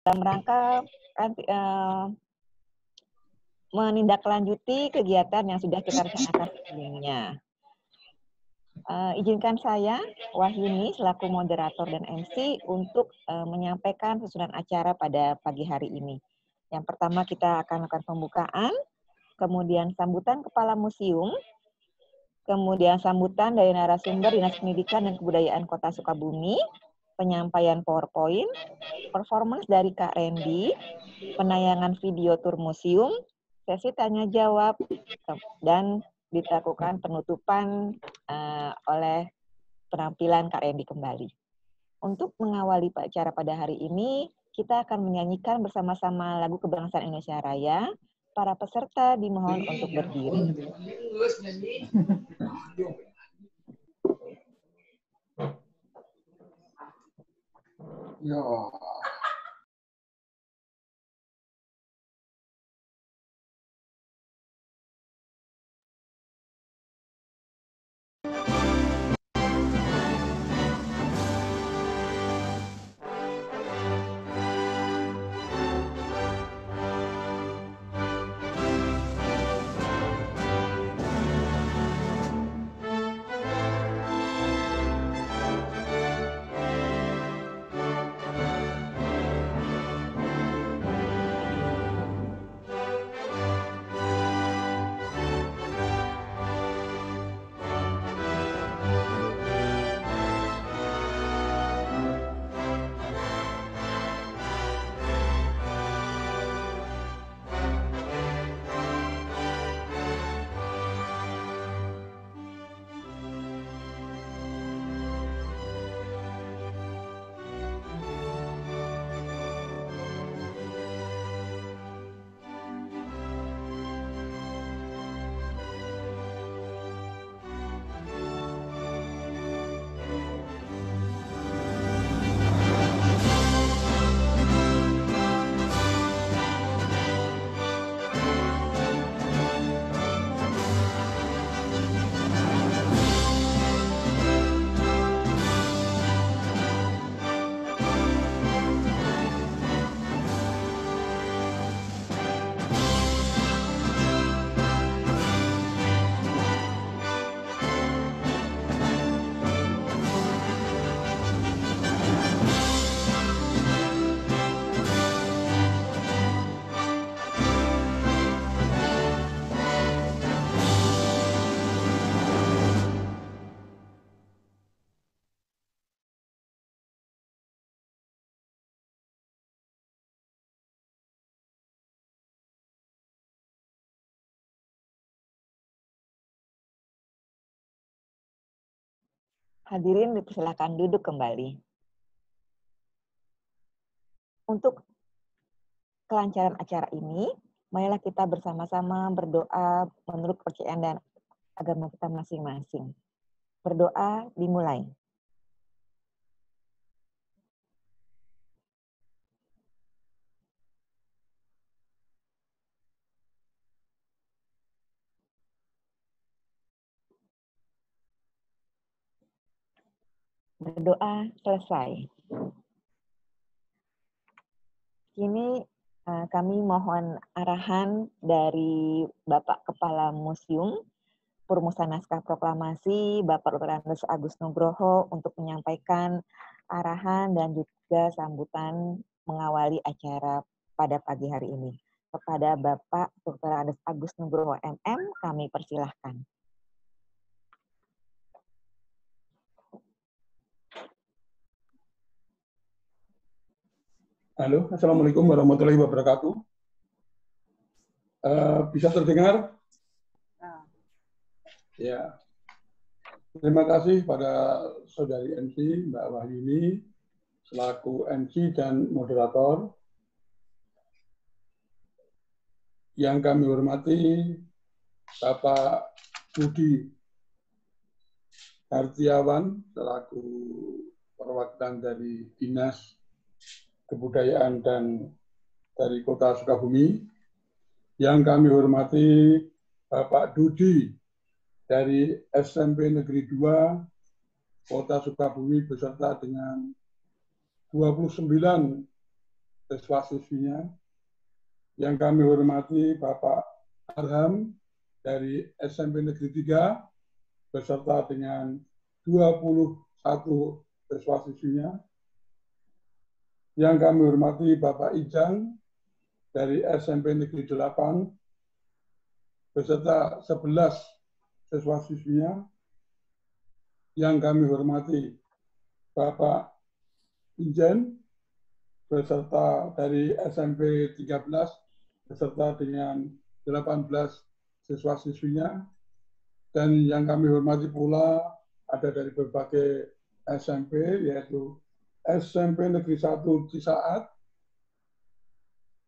dalam rangka menindaklanjuti kegiatan yang sudah kita rencanakan sebelumnya. Izinkan saya, Wahyuni, selaku moderator dan MC untuk menyampaikan susunan acara pada pagi hari ini. Yang pertama kita akan melakukan pembukaan, kemudian sambutan Kepala Museum, kemudian sambutan dari narasumber Dinas Pendidikan dan Kebudayaan Kota Sukabumi, penyampaian PowerPoint, performance dari Kak Randy, penayangan video tur museum, sesi tanya jawab, dan dilakukan penutupan oleh penampilan Kak Randy kembali. Untuk mengawali acara pada hari ini, kita akan menyanyikan bersama-sama lagu Kebangsaan Indonesia Raya. Para peserta dimohon untuk berdiri. Hadirin dipersilakan duduk kembali. Untuk kelancaran acara ini, marilah kita bersama-sama berdoa menurut kepercayaan dan agama kita masing-masing. Berdoa dimulai. Berdoa selesai. Kini kami mohon arahan dari Bapak Kepala Museum Perumusan Naskah Proklamasi, Bapak Dr. Andes Agus Nugroho untuk menyampaikan arahan dan juga sambutan mengawali acara pada pagi hari ini. Kepada Bapak Dr. Andes Agus Nugroho MM, kami persilahkan. Halo, Assalamualaikum warahmatullahi wabarakatuh. Bisa terdengar? Ya. Terima kasih pada Saudari MC, Mbak Wahyuni, selaku MC dan moderator. Yang kami hormati Bapak Budi Hartiawan, selaku perwakilan dari Dinas Kebudayaan dan dari Kota Sukabumi. Yang kami hormati Bapak Dudi dari SMP Negeri 2 Kota Sukabumi beserta dengan 29 siswa-siswinya. Yang kami hormati Bapak Arham dari SMP Negeri 3 beserta dengan 21 siswa-siswinya. Yang kami hormati Bapak Ijang dari SMP Negeri 8 beserta 11 siswa-siswinya. Yang kami hormati Bapak Injen beserta dari SMP 13 beserta dengan 18 siswa-siswinya. Dan yang kami hormati pula ada dari berbagai SMP, yaitu SMP Negeri 1 Cisaat,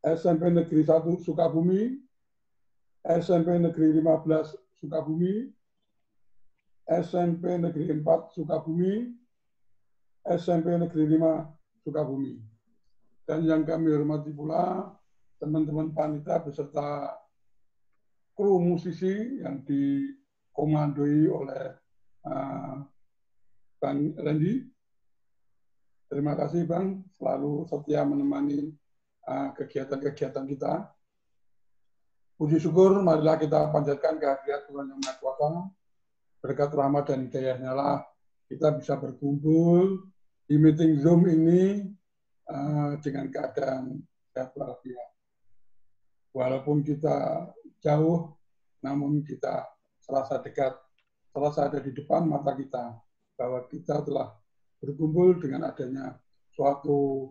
SMP Negeri 1 Sukabumi, SMP Negeri 15 Sukabumi, SMP Negeri 4 Sukabumi, SMP Negeri 5 Sukabumi. Dan yang kami hormati pula teman-teman panitia beserta kru musisi yang dikomandoi oleh Bang Randy. Terima kasih Bang, selalu setia menemani kegiatan-kegiatan kita. Puji syukur, marilah kita panjatkan kehadirat Tuhan Yang Maha Kuasa. Berkat rahmat dan hidayahnya lah kita bisa berkumpul di meeting Zoom ini dengan keadaan sehat walafiat. Walaupun kita jauh, namun kita serasa dekat, serasa ada di depan mata kita, bahwa kita telah berkumpul dengan adanya suatu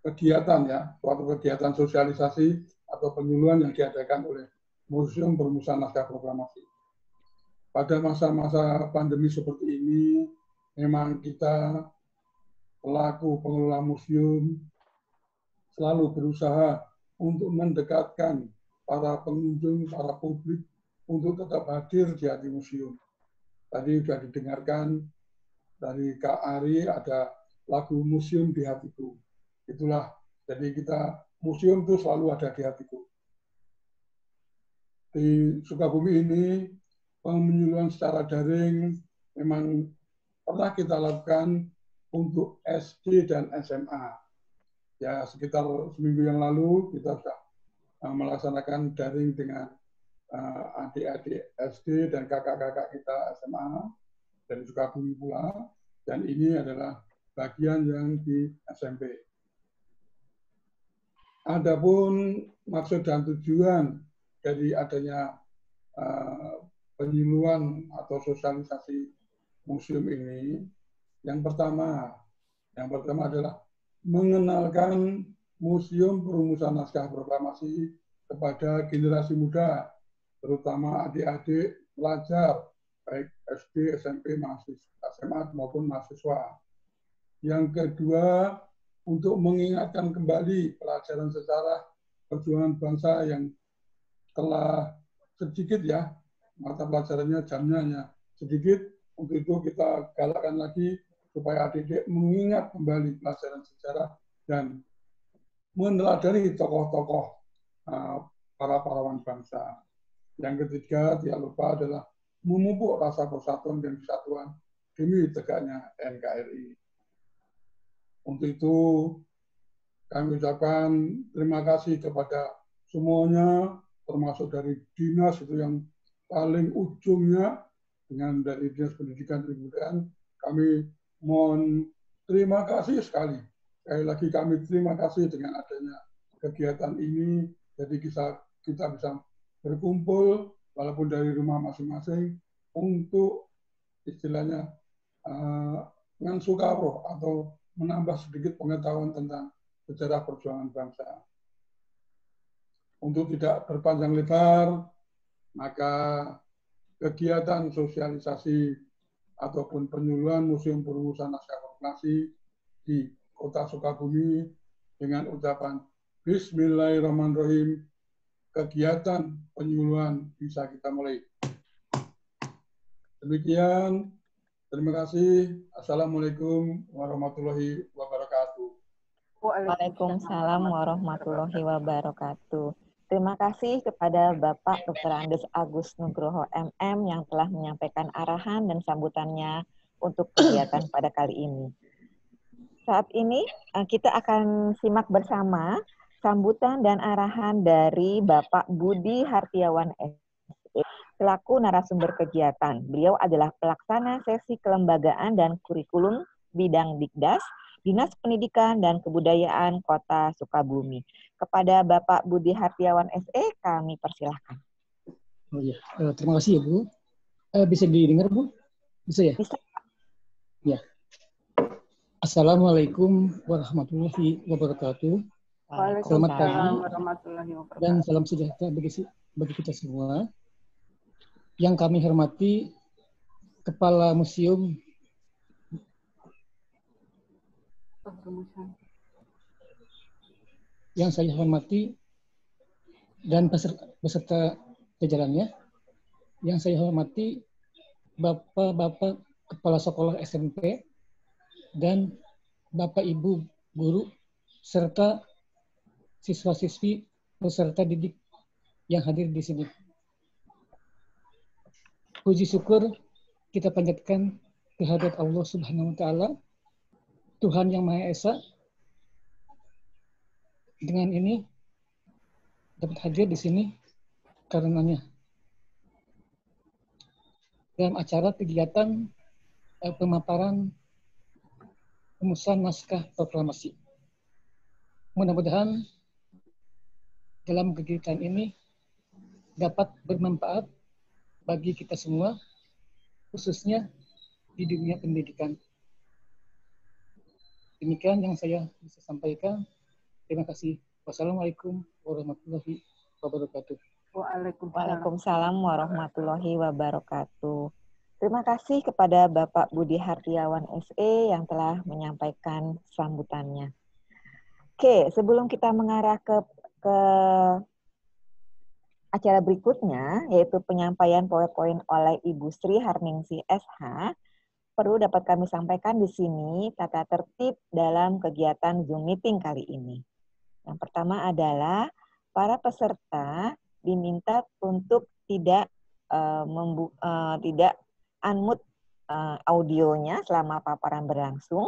kegiatan ya, suatu kegiatan sosialisasi atau penyuluhan yang diadakan oleh Museum Perumusan Naskah Proklamasi. Pada masa-masa pandemi seperti ini, memang kita pelaku pengelola museum selalu berusaha untuk mendekatkan para pengunjung, para publik untuk tetap hadir di hati museum. Tadi sudah didengarkan dari Kak Ari ada lagu Museum di Hatiku. Itulah, jadi kita museum itu selalu ada di hatiku. Di Sukabumi ini, penyuluhan secara daring memang pernah kita lakukan untuk SD dan SMA. Ya, sekitar seminggu yang lalu kita sudah melaksanakan daring dengan adik-adik SD dan kakak-kakak kita SMA dari Sukabumi pula. Dan ini adalah bagian yang di SMP. Adapun maksud dan tujuan dari adanya penyuluhan atau sosialisasi museum ini, yang pertama adalah mengenalkan Museum Perumusan Naskah Proklamasi kepada generasi muda, terutama adik-adik pelajar, baik SD, SMP, SMA maupun mahasiswa. Yang kedua, untuk mengingatkan kembali pelajaran sejarah perjuangan bangsa yang telah sedikit ya, mata pelajarannya jamnya sedikit. Untuk itu kita galakkan lagi supaya adik-adik mengingat kembali pelajaran sejarah dan meneladani tokoh-tokoh para pahlawan bangsa. Yang ketiga, tidak lupa adalah memupuk rasa persatuan dan kesatuan demi tegaknya NKRI. Untuk itu, kami ucapkan terima kasih kepada semuanya, termasuk dari dinas itu yang paling ujungnya, dengan dari Dinas Pendidikan dan Kebudayaan, kami mohon terima kasih sekali. Sekali lagi kami terima kasih dengan adanya kegiatan ini, jadi kita bisa berkumpul, walaupun dari rumah masing-masing, untuk istilahnya ngansukaro atau menambah sedikit pengetahuan tentang sejarah perjuangan bangsa. Untuk tidak berpanjang lebar, maka kegiatan sosialisasi ataupun penyuluhan Museum Perumusan Naskah Proklamasi di Kota Sukabumi dengan ucapan Bismillahirrahmanirrahim, kegiatan penyuluhan bisa kita mulai. Demikian. Terima kasih. Assalamualaikum warahmatullahi wabarakatuh. Waalaikumsalam warahmatullahi wabarakatuh. Terima kasih kepada Bapak Dr. Andes Agus Nugroho MM yang telah menyampaikan arahan dan sambutannya untuk kegiatan pada kali ini. Saat ini kita akan simak bersama sambutan dan arahan dari Bapak Budi Hartiawan SE selaku narasumber kegiatan. Beliau adalah pelaksana sesi kelembagaan dan kurikulum bidang Dikdas, Dinas Pendidikan dan Kebudayaan Kota Sukabumi. Kepada Bapak Budi Hartiawan SE kami persilahkan. Oh iya, terima kasih ya Bu. Bisa didengar Bu? Bisa ya? Bisa. Ya. Assalamualaikum warahmatullahi wabarakatuh. Selamat pagi dan salam sejahtera bagi kita semua. Yang kami hormati Kepala Museum yang saya hormati dan beserta jajarannya. Yang saya hormati Bapak-bapak Kepala Sekolah SMP dan Bapak Ibu guru serta siswa-siswi peserta didik yang hadir di sini. Puji syukur kita panjatkan kehadirat Allah Subhanahu wa taala, Tuhan yang Maha Esa. Dengan ini dapat hadir di sini karenanya. Dalam acara kegiatan pemaparan rumusan naskah proklamasi. Mudah-mudahan dalam kegiatan ini dapat bermanfaat bagi kita semua, khususnya di dunia pendidikan. Demikian yang saya bisa sampaikan. Terima kasih. Wassalamualaikum warahmatullahi wabarakatuh. Waalaikumsalam warahmatullahi wabarakatuh. Terima kasih kepada Bapak Budi Hartiawan SE yang telah menyampaikan sambutannya. Oke, sebelum kita mengarah ke acara berikutnya, yaitu penyampaian PowerPoint oleh Ibu Sri Harningsih SH, perlu dapat kami sampaikan di sini tata tertib dalam kegiatan Zoom meeting kali ini. Yang pertama adalah para peserta diminta untuk tidak unmute audionya selama paparan berlangsung.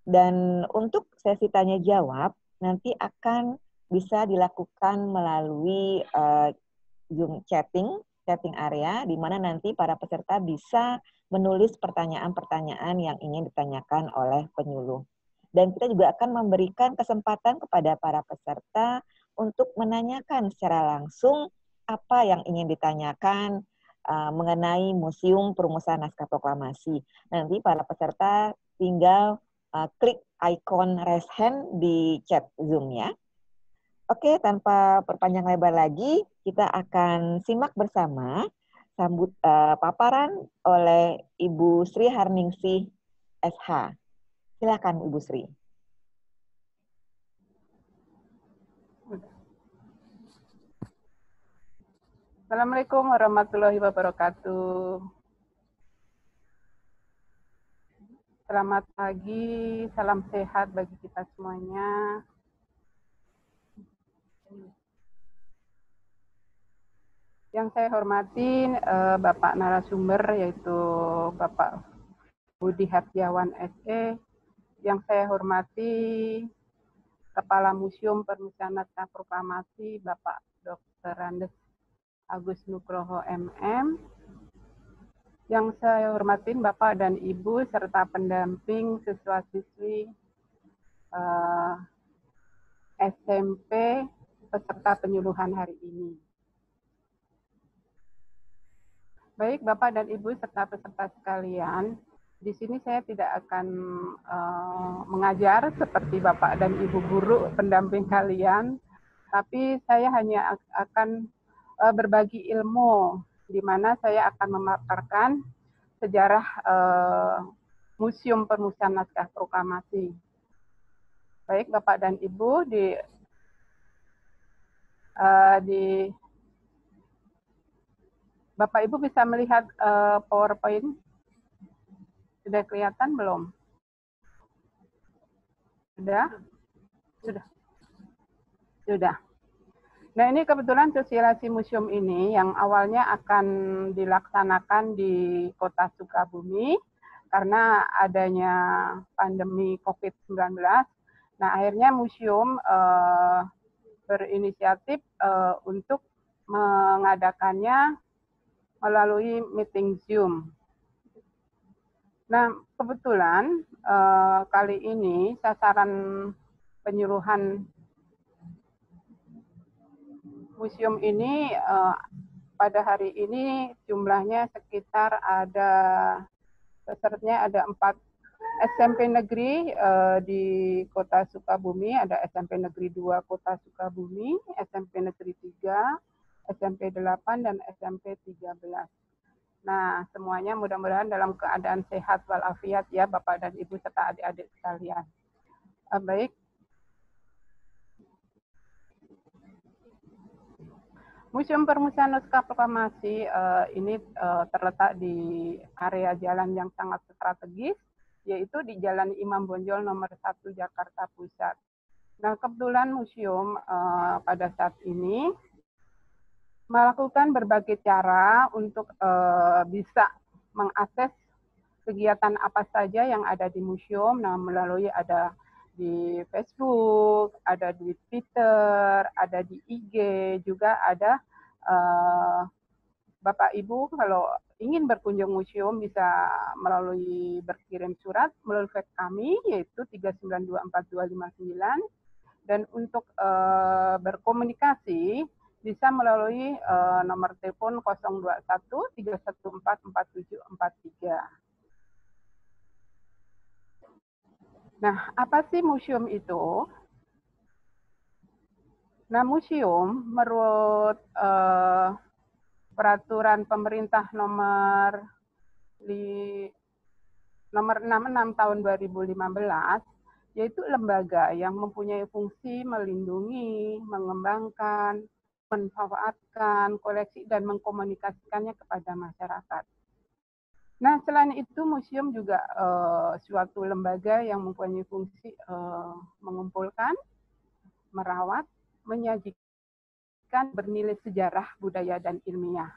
Dan untuk sesi tanya jawab nanti akan bisa dilakukan melalui Zoom chatting area, di mana nanti para peserta bisa menulis pertanyaan-pertanyaan yang ingin ditanyakan oleh penyuluh. Dan kita juga akan memberikan kesempatan kepada para peserta untuk menanyakan secara langsung apa yang ingin ditanyakan mengenai Museum Perumusan Naskah Proklamasi. Nanti para peserta tinggal klik ikon raise hand di chat Zoom ya. Oke, tanpa perpanjang lebar lagi, kita akan simak bersama paparan oleh Ibu Sri Harningsih SH. Silakan Ibu Sri. Assalamualaikum warahmatullahi wabarakatuh. Selamat pagi, salam sehat bagi kita semuanya. Yang saya hormati Bapak narasumber yaitu Bapak Budi Hartiawan SE. Yang saya hormati Kepala Museum Perumusan Naskah Proklamasi Bapak Dr. Andes Agus Nugroho MM. Yang saya hormatin Bapak dan Ibu serta pendamping siswa-siswi SMP peserta penyuluhan hari ini. Baik Bapak dan Ibu serta peserta sekalian, di sini saya tidak akan mengajar seperti Bapak dan Ibu guru pendamping kalian, tapi saya hanya akan berbagi ilmu, di mana saya akan memaparkan sejarah Museum Perumusan Naskah Proklamasi. Baik Bapak dan Ibu, Bapak Ibu bisa melihat PowerPoint? Sudah kelihatan belum? Sudah? Sudah. Nah, ini kebetulan sosialisasi museum ini yang awalnya akan dilaksanakan di Kota Sukabumi, karena adanya pandemi COVID-19. Nah, akhirnya museum berinisiatif untuk mengadakannya melalui meeting Zoom. Nah, kebetulan kali ini sasaran penyuluhan museum ini pada hari ini jumlahnya sekitar ada pesertanya ada 4 SMP negeri di Kota Sukabumi, ada SMP Negeri 2 Kota Sukabumi, SMP Negeri 3, SMP 8, dan SMP 13. Nah, semuanya mudah-mudahan dalam keadaan sehat walafiat ya Bapak dan Ibu serta adik-adik sekalian. Baik. Museum Permusiaan Naskah Proklamasi ini terletak di area jalan yang sangat strategis, yaitu di Jalan Imam Bonjol nomor 1 Jakarta Pusat. Nah, kebetulan museum pada saat ini melakukan berbagai cara untuk bisa mengakses kegiatan apa saja yang ada di museum. Nah, melalui ada di Facebook, ada di Twitter, ada di IG, juga ada Bapak Ibu kalau ingin berkunjung museum bisa melalui berkirim surat melalui fax kami yaitu 3924259, dan untuk berkomunikasi bisa melalui nomor telepon 021 314 4743. Nah, apa sih museum itu? Nah, museum menurut peraturan pemerintah nomor 66 tahun 2015, yaitu lembaga yang mempunyai fungsi melindungi, mengembangkan, memanfaatkan koleksi dan mengkomunikasikannya kepada masyarakat. Nah, selain itu museum juga suatu lembaga yang mempunyai fungsi mengumpulkan, merawat, menyajikan bernilai sejarah, budaya, dan ilmiah.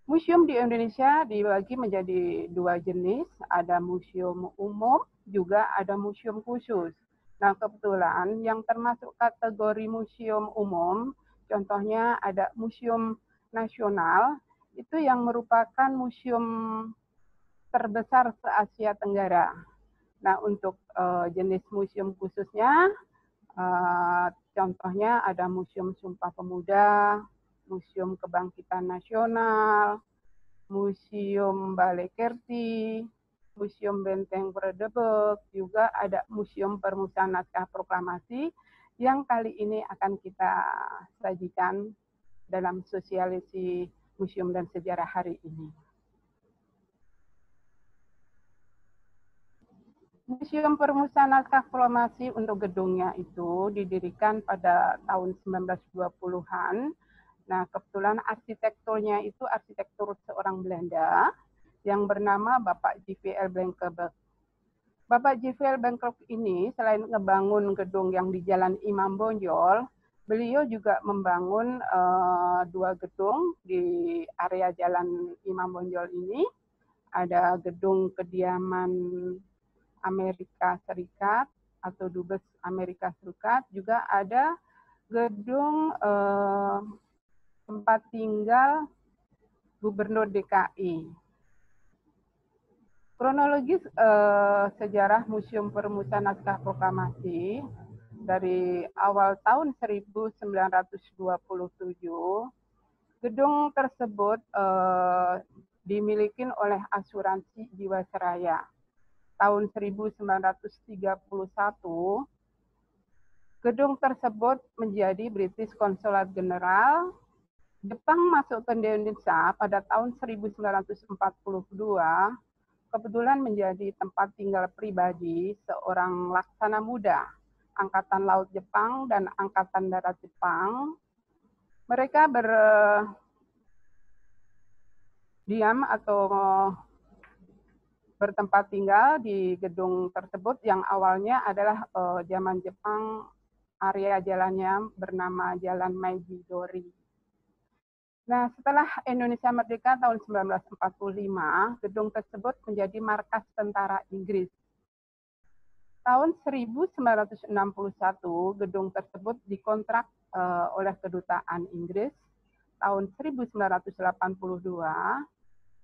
Museum di Indonesia dibagi menjadi 2 jenis, ada museum umum, juga ada museum khusus. Nah, kebetulan yang termasuk kategori museum umum, contohnya ada Museum Nasional, itu yang merupakan museum terbesar se-Asia Tenggara. Nah, untuk jenis museum khususnya, contohnya ada Museum Sumpah Pemuda, Museum Kebangkitan Nasional, Museum Balai Kerti, Museum Benteng Bredebek, juga ada Museum Permusiaan Naskah Proklamasi yang kali ini akan kita sajikan dalam sosialisasi museum dan sejarah hari ini. Museum Permusiaan Naskah Proklamasi untuk gedungnya itu didirikan pada tahun 1920-an. Nah, kebetulan arsitekturnya itu arsitektur seorang Belanda yang bernama Bapak J.V.L. Blankenberg. Bapak J.V.L. Blankenberg ini selain ngebangun gedung yang di Jalan Imam Bonjol, beliau juga membangun 2 gedung di area Jalan Imam Bonjol ini. Ada gedung kediaman Amerika Serikat atau Dubes Amerika Serikat, juga ada gedung tempat tinggal Gubernur DKI. Kronologis sejarah Museum Permusiaan Naskah Proklamasi dari awal tahun 1927, gedung tersebut dimiliki oleh asuransi Jiwasraya. Tahun 1931, gedung tersebut menjadi British Consulate General. Jepang masuk ke Indonesia pada tahun 1942, kebetulan menjadi tempat tinggal pribadi seorang laksana muda Angkatan Laut Jepang dan Angkatan Darat Jepang. Mereka berdiam atau bertempat tinggal di gedung tersebut yang awalnya adalah zaman Jepang, area jalannya bernama Jalan Meiji Dori. Nah, setelah Indonesia merdeka tahun 1945, gedung tersebut menjadi markas tentara Inggris. Tahun 1961, gedung tersebut dikontrak oleh Kedutaan Inggris. Tahun 1982,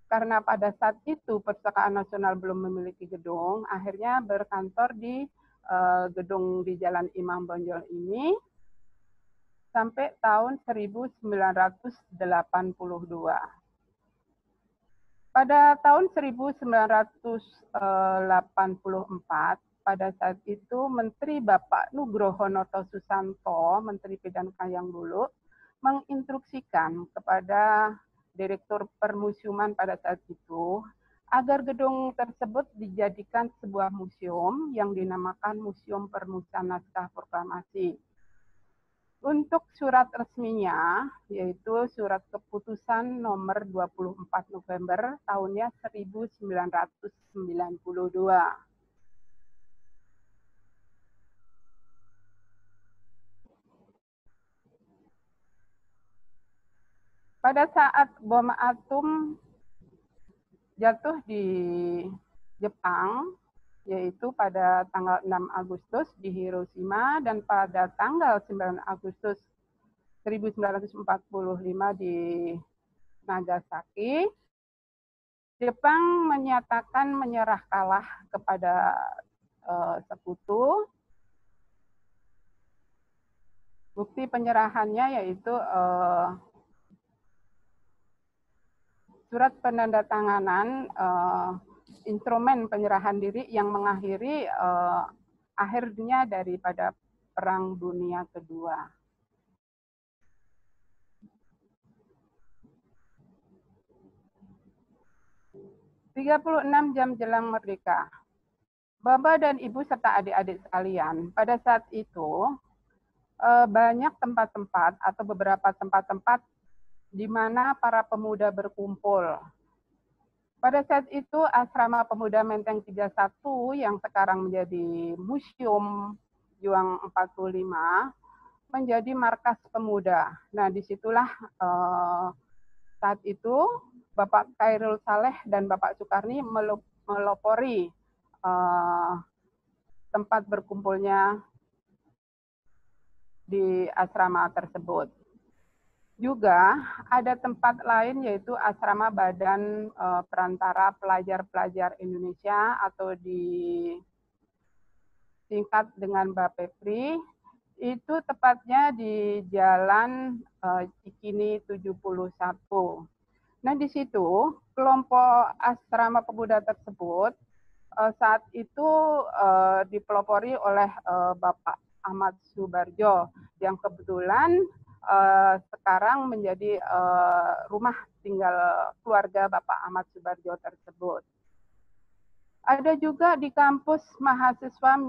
karena pada saat itu Perpustakaan Nasional belum memiliki gedung, akhirnya berkantor di gedung di Jalan Imam Bonjol ini sampai tahun 1982. Pada tahun 1984, pada saat itu Menteri Bapak Nugroho Noto Susanto, Menteri Pidana yang dulu, menginstruksikan kepada Direktur Permusiuman pada saat itu agar gedung tersebut dijadikan sebuah museum yang dinamakan Museum Permusian Naskah Proklamasi. Untuk surat resminya, yaitu surat keputusan nomor 24 November tahunnya 1992. Pada saat bom atom jatuh di Jepang, yaitu pada tanggal 6 Agustus di Hiroshima dan pada tanggal 9 Agustus 1945 di Nagasaki, Jepang menyatakan menyerah kalah kepada sekutu. Bukti penyerahannya yaitu surat penandatanganan instrumen penyerahan diri yang mengakhiri akhirnya daripada Perang Dunia Kedua. ...36 jam jelang merdeka. Bapak dan Ibu serta adik-adik sekalian, pada saat itu banyak tempat-tempat atau beberapa tempat-tempat di mana para pemuda berkumpul. Pada saat itu Asrama Pemuda Menteng 31 yang sekarang menjadi Museum Juang 45 menjadi markas pemuda. Nah, disitulah saat itu Bapak Khairul Saleh dan Bapak Sukarni melopori tempat berkumpulnya di asrama tersebut. Juga ada tempat lain yaitu asrama Badan Perantara Pelajar-Pelajar Indonesia atau disingkat dengan Bapepri. Itu tepatnya di Jalan Cikini 71. Nah, di situ kelompok asrama pemuda tersebut saat itu dipelopori oleh Bapak Ahmad Subarjo yang kebetulan sekarang menjadi rumah tinggal keluarga Bapak Ahmad Subarjo tersebut. Ada juga di kampus mahasiswa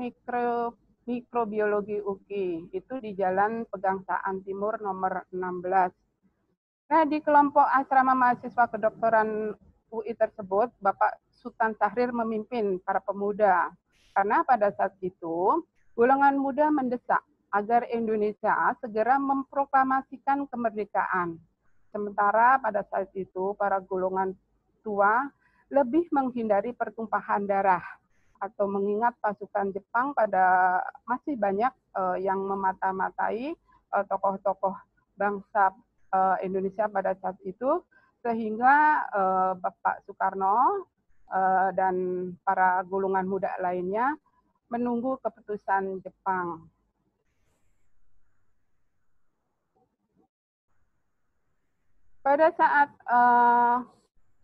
mikrobiologi UKI, itu di Jalan Pegangsaan Timur nomor 16. Nah, di kelompok asrama mahasiswa kedokteran UI tersebut, Bapak Sultan Syahrir memimpin para pemuda. Karena pada saat itu, golongan muda mendesak agar Indonesia segera memproklamasikan kemerdekaan. Sementara pada saat itu, para golongan tua lebih menghindari pertumpahan darah atau mengingat pasukan Jepang pada masih banyak yang memata-matai tokoh-tokoh bangsa Indonesia pada saat itu, sehingga Bapak Soekarno dan para golongan muda lainnya menunggu keputusan Jepang. Pada saat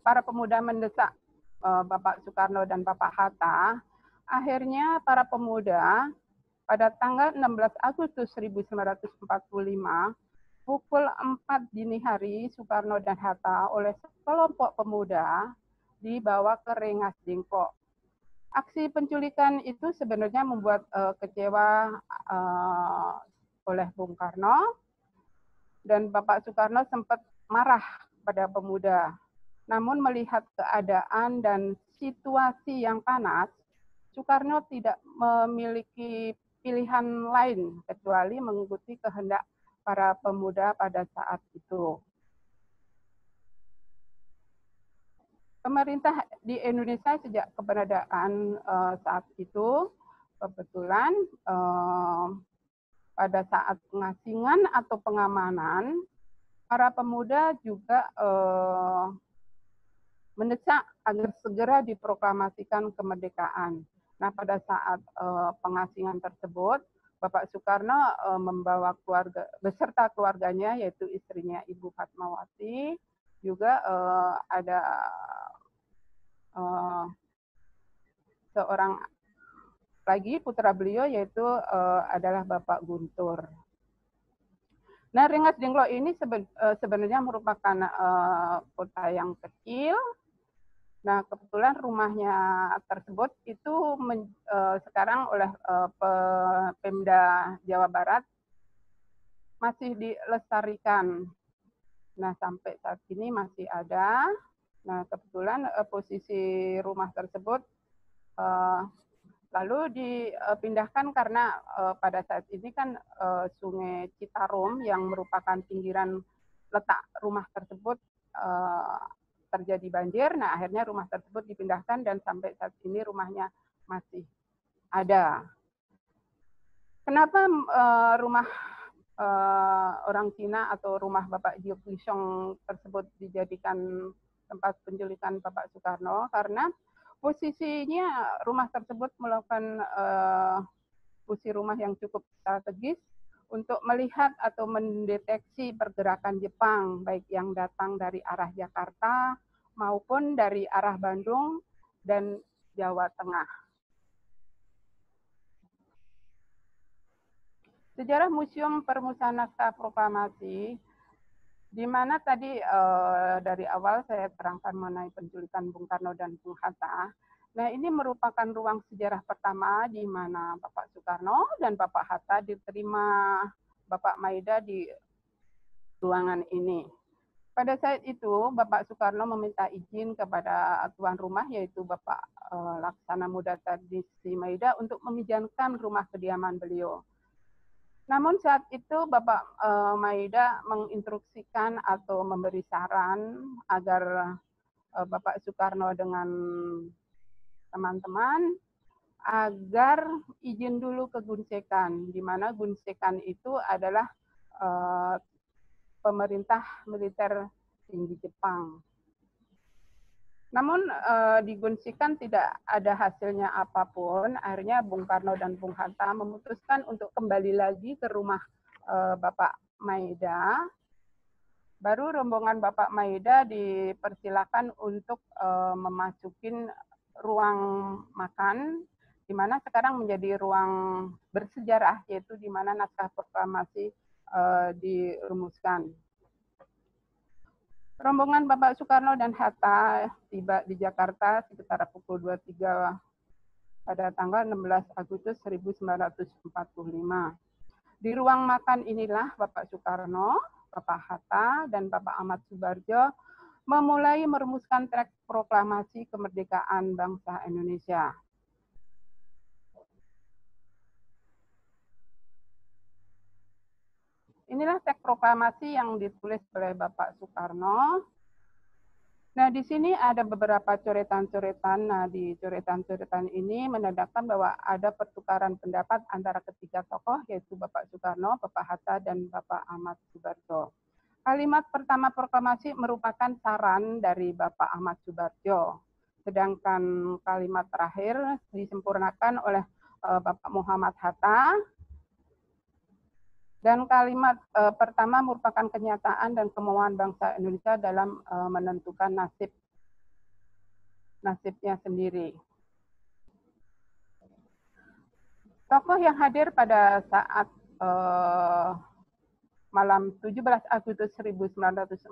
para pemuda mendesak Bapak Soekarno dan Bapak Hatta, akhirnya para pemuda pada tanggal 16 Agustus 1945 pukul 4 dini hari, Soekarno dan Hatta oleh sekelompok pemuda dibawa ke Rengas Dengklok. Aksi penculikan itu sebenarnya membuat kecewa oleh Bung Karno, dan Bapak Soekarno sempat marah pada pemuda. Namun melihat keadaan dan situasi yang panas, Soekarno tidak memiliki pilihan lain kecuali mengikuti kehendak para pemuda pada saat itu. Pemerintah di Indonesia sejak keberadaan saat itu kebetulan pada saat pengasingan atau pengamanan, para pemuda juga mendesak agar segera diproklamasikan kemerdekaan. Nah, pada saat pengasingan tersebut, Bapak Soekarno membawa keluarga beserta keluarganya, yaitu istrinya Ibu Fatmawati, juga ada seorang lagi putra beliau, yaitu adalah Bapak Guntur. Nah, Rengas Dengklok ini sebenarnya merupakan kota yang kecil. Nah, kebetulan rumahnya tersebut itu sekarang oleh Pemda Jawa Barat masih dilestarikan. Nah, sampai saat ini masih ada. Nah, kebetulan posisi rumah tersebut lalu dipindahkan karena pada saat ini kan Sungai Citarum yang merupakan pinggiran letak rumah tersebut terjadi banjir. Nah, akhirnya rumah tersebut dipindahkan dan sampai saat ini rumahnya masih ada. Kenapa rumah orang Cina atau rumah Bapak Jiok Lisong tersebut dijadikan tempat penculikan Bapak Soekarno? Karena posisinya rumah tersebut melakukan posisi rumah yang cukup strategis untuk melihat atau mendeteksi pergerakan Jepang, baik yang datang dari arah Jakarta maupun dari arah Bandung dan Jawa Tengah. Sejarah Museum Permukaan Naskah Proklamasi, di mana tadi dari awal saya terangkan mengenai penculikan Bung Karno dan Bung Hatta. Nah, ini merupakan ruang sejarah pertama di mana Bapak Soekarno dan Bapak Hatta diterima Bapak Maeda di ruangan ini. Pada saat itu, Bapak Soekarno meminta izin kepada tuan rumah, yaitu Bapak Laksana Mudata Diksi Maeda, untuk meminjamkan rumah kediaman beliau. Namun saat itu Bapak Maeda menginstruksikan atau memberi saran agar Bapak Soekarno dengan teman-teman agar izin dulu ke Gunsekan, di mana Gunsekan itu adalah pemerintah militer tinggi Jepang. Namun di Gunsekan tidak ada hasilnya apapun. Akhirnya Bung Karno dan Bung Hatta memutuskan untuk kembali lagi ke rumah Bapak Maeda. Baru rombongan Bapak Maeda dipersilakan untuk memasukin ruang makan, di mana sekarang menjadi ruang bersejarah, yaitu di mana naskah proklamasi dirumuskan. Rombongan Bapak Soekarno dan Hatta tiba di Jakarta sekitar pukul 23 pada tanggal 16 Agustus 1945. Di ruang makan inilah Bapak Soekarno, Bapak Hatta, dan Bapak Ahmad Subarjo memulai merumuskan teks proklamasi kemerdekaan bangsa Indonesia. Inilah teks proklamasi yang ditulis oleh Bapak Soekarno. Nah, di sini ada beberapa coretan-coretan. Nah, di coretan-coretan ini menandakan bahwa ada pertukaran pendapat antara ketiga tokoh, yaitu Bapak Soekarno, Bapak Hatta, dan Bapak Ahmad Subarjo. Kalimat pertama proklamasi merupakan saran dari Bapak Ahmad Subarjo. Sedangkan kalimat terakhir disempurnakan oleh Bapak Muhammad Hatta. Dan kalimat pertama merupakan kenyataan dan kemauan bangsa Indonesia dalam menentukan nasibnya sendiri. Tokoh yang hadir pada saat malam 17 Agustus 1945,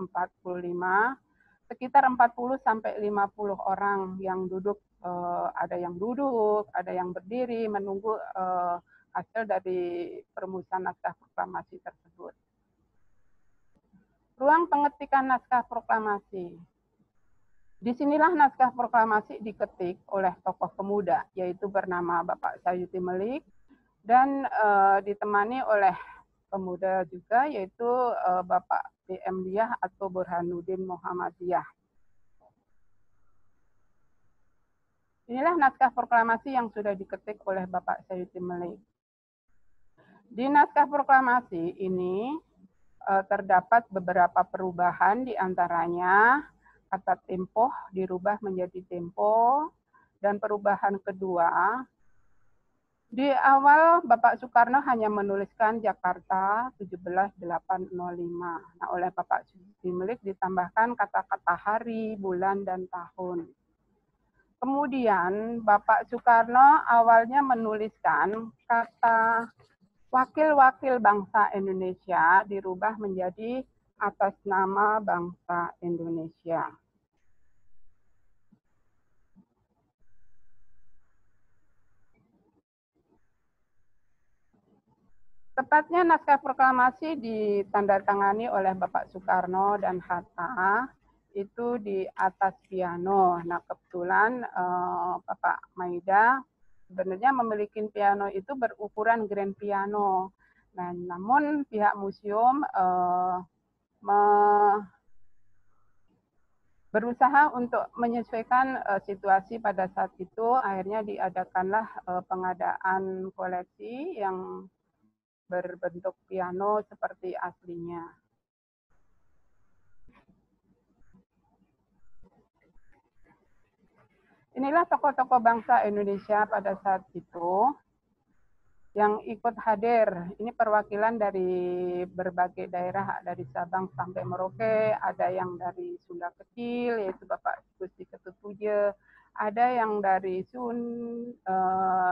sekitar 40 sampai 50 orang yang duduk, ada yang duduk, ada yang berdiri menunggu hasil dari perumusan naskah proklamasi tersebut. Ruang pengetikan naskah proklamasi. Disinilah naskah proklamasi diketik oleh tokoh pemuda, yaitu bernama Bapak Sayuti Melik, dan ditemani oleh pemuda juga, yaitu Bapak BM Diyah atau Burhanuddin Muhammadiyah. Inilah naskah proklamasi yang sudah diketik oleh Bapak Sayuti Melik. Di naskah proklamasi ini terdapat beberapa perubahan, di antaranya kata tempo dirubah menjadi tempo, dan perubahan kedua, di awal Bapak Soekarno hanya menuliskan Jakarta 17.805. Nah, oleh Bapak Sayuti Melik ditambahkan kata-kata hari, bulan, dan tahun. Kemudian Bapak Soekarno awalnya menuliskan kata wakil-wakil bangsa Indonesia dirubah menjadi atas nama bangsa Indonesia. Tepatnya naskah proklamasi ditandatangani oleh Bapak Soekarno dan Hatta itu di atas piano. Nah, kebetulan Bapak Maida sebenarnya memiliki piano itu berukuran grand piano. Nah, namun pihak museum berusaha untuk menyesuaikan situasi pada saat itu, akhirnya diadakanlah pengadaan koleksi yang berbentuk piano seperti aslinya. Inilah tokoh-tokoh bangsa Indonesia pada saat itu yang ikut hadir. Ini perwakilan dari berbagai daerah, dari Sabang sampai Merauke, ada yang dari Sunda Kecil, yaitu Bapak Gusti Ketutuje, ada yang dari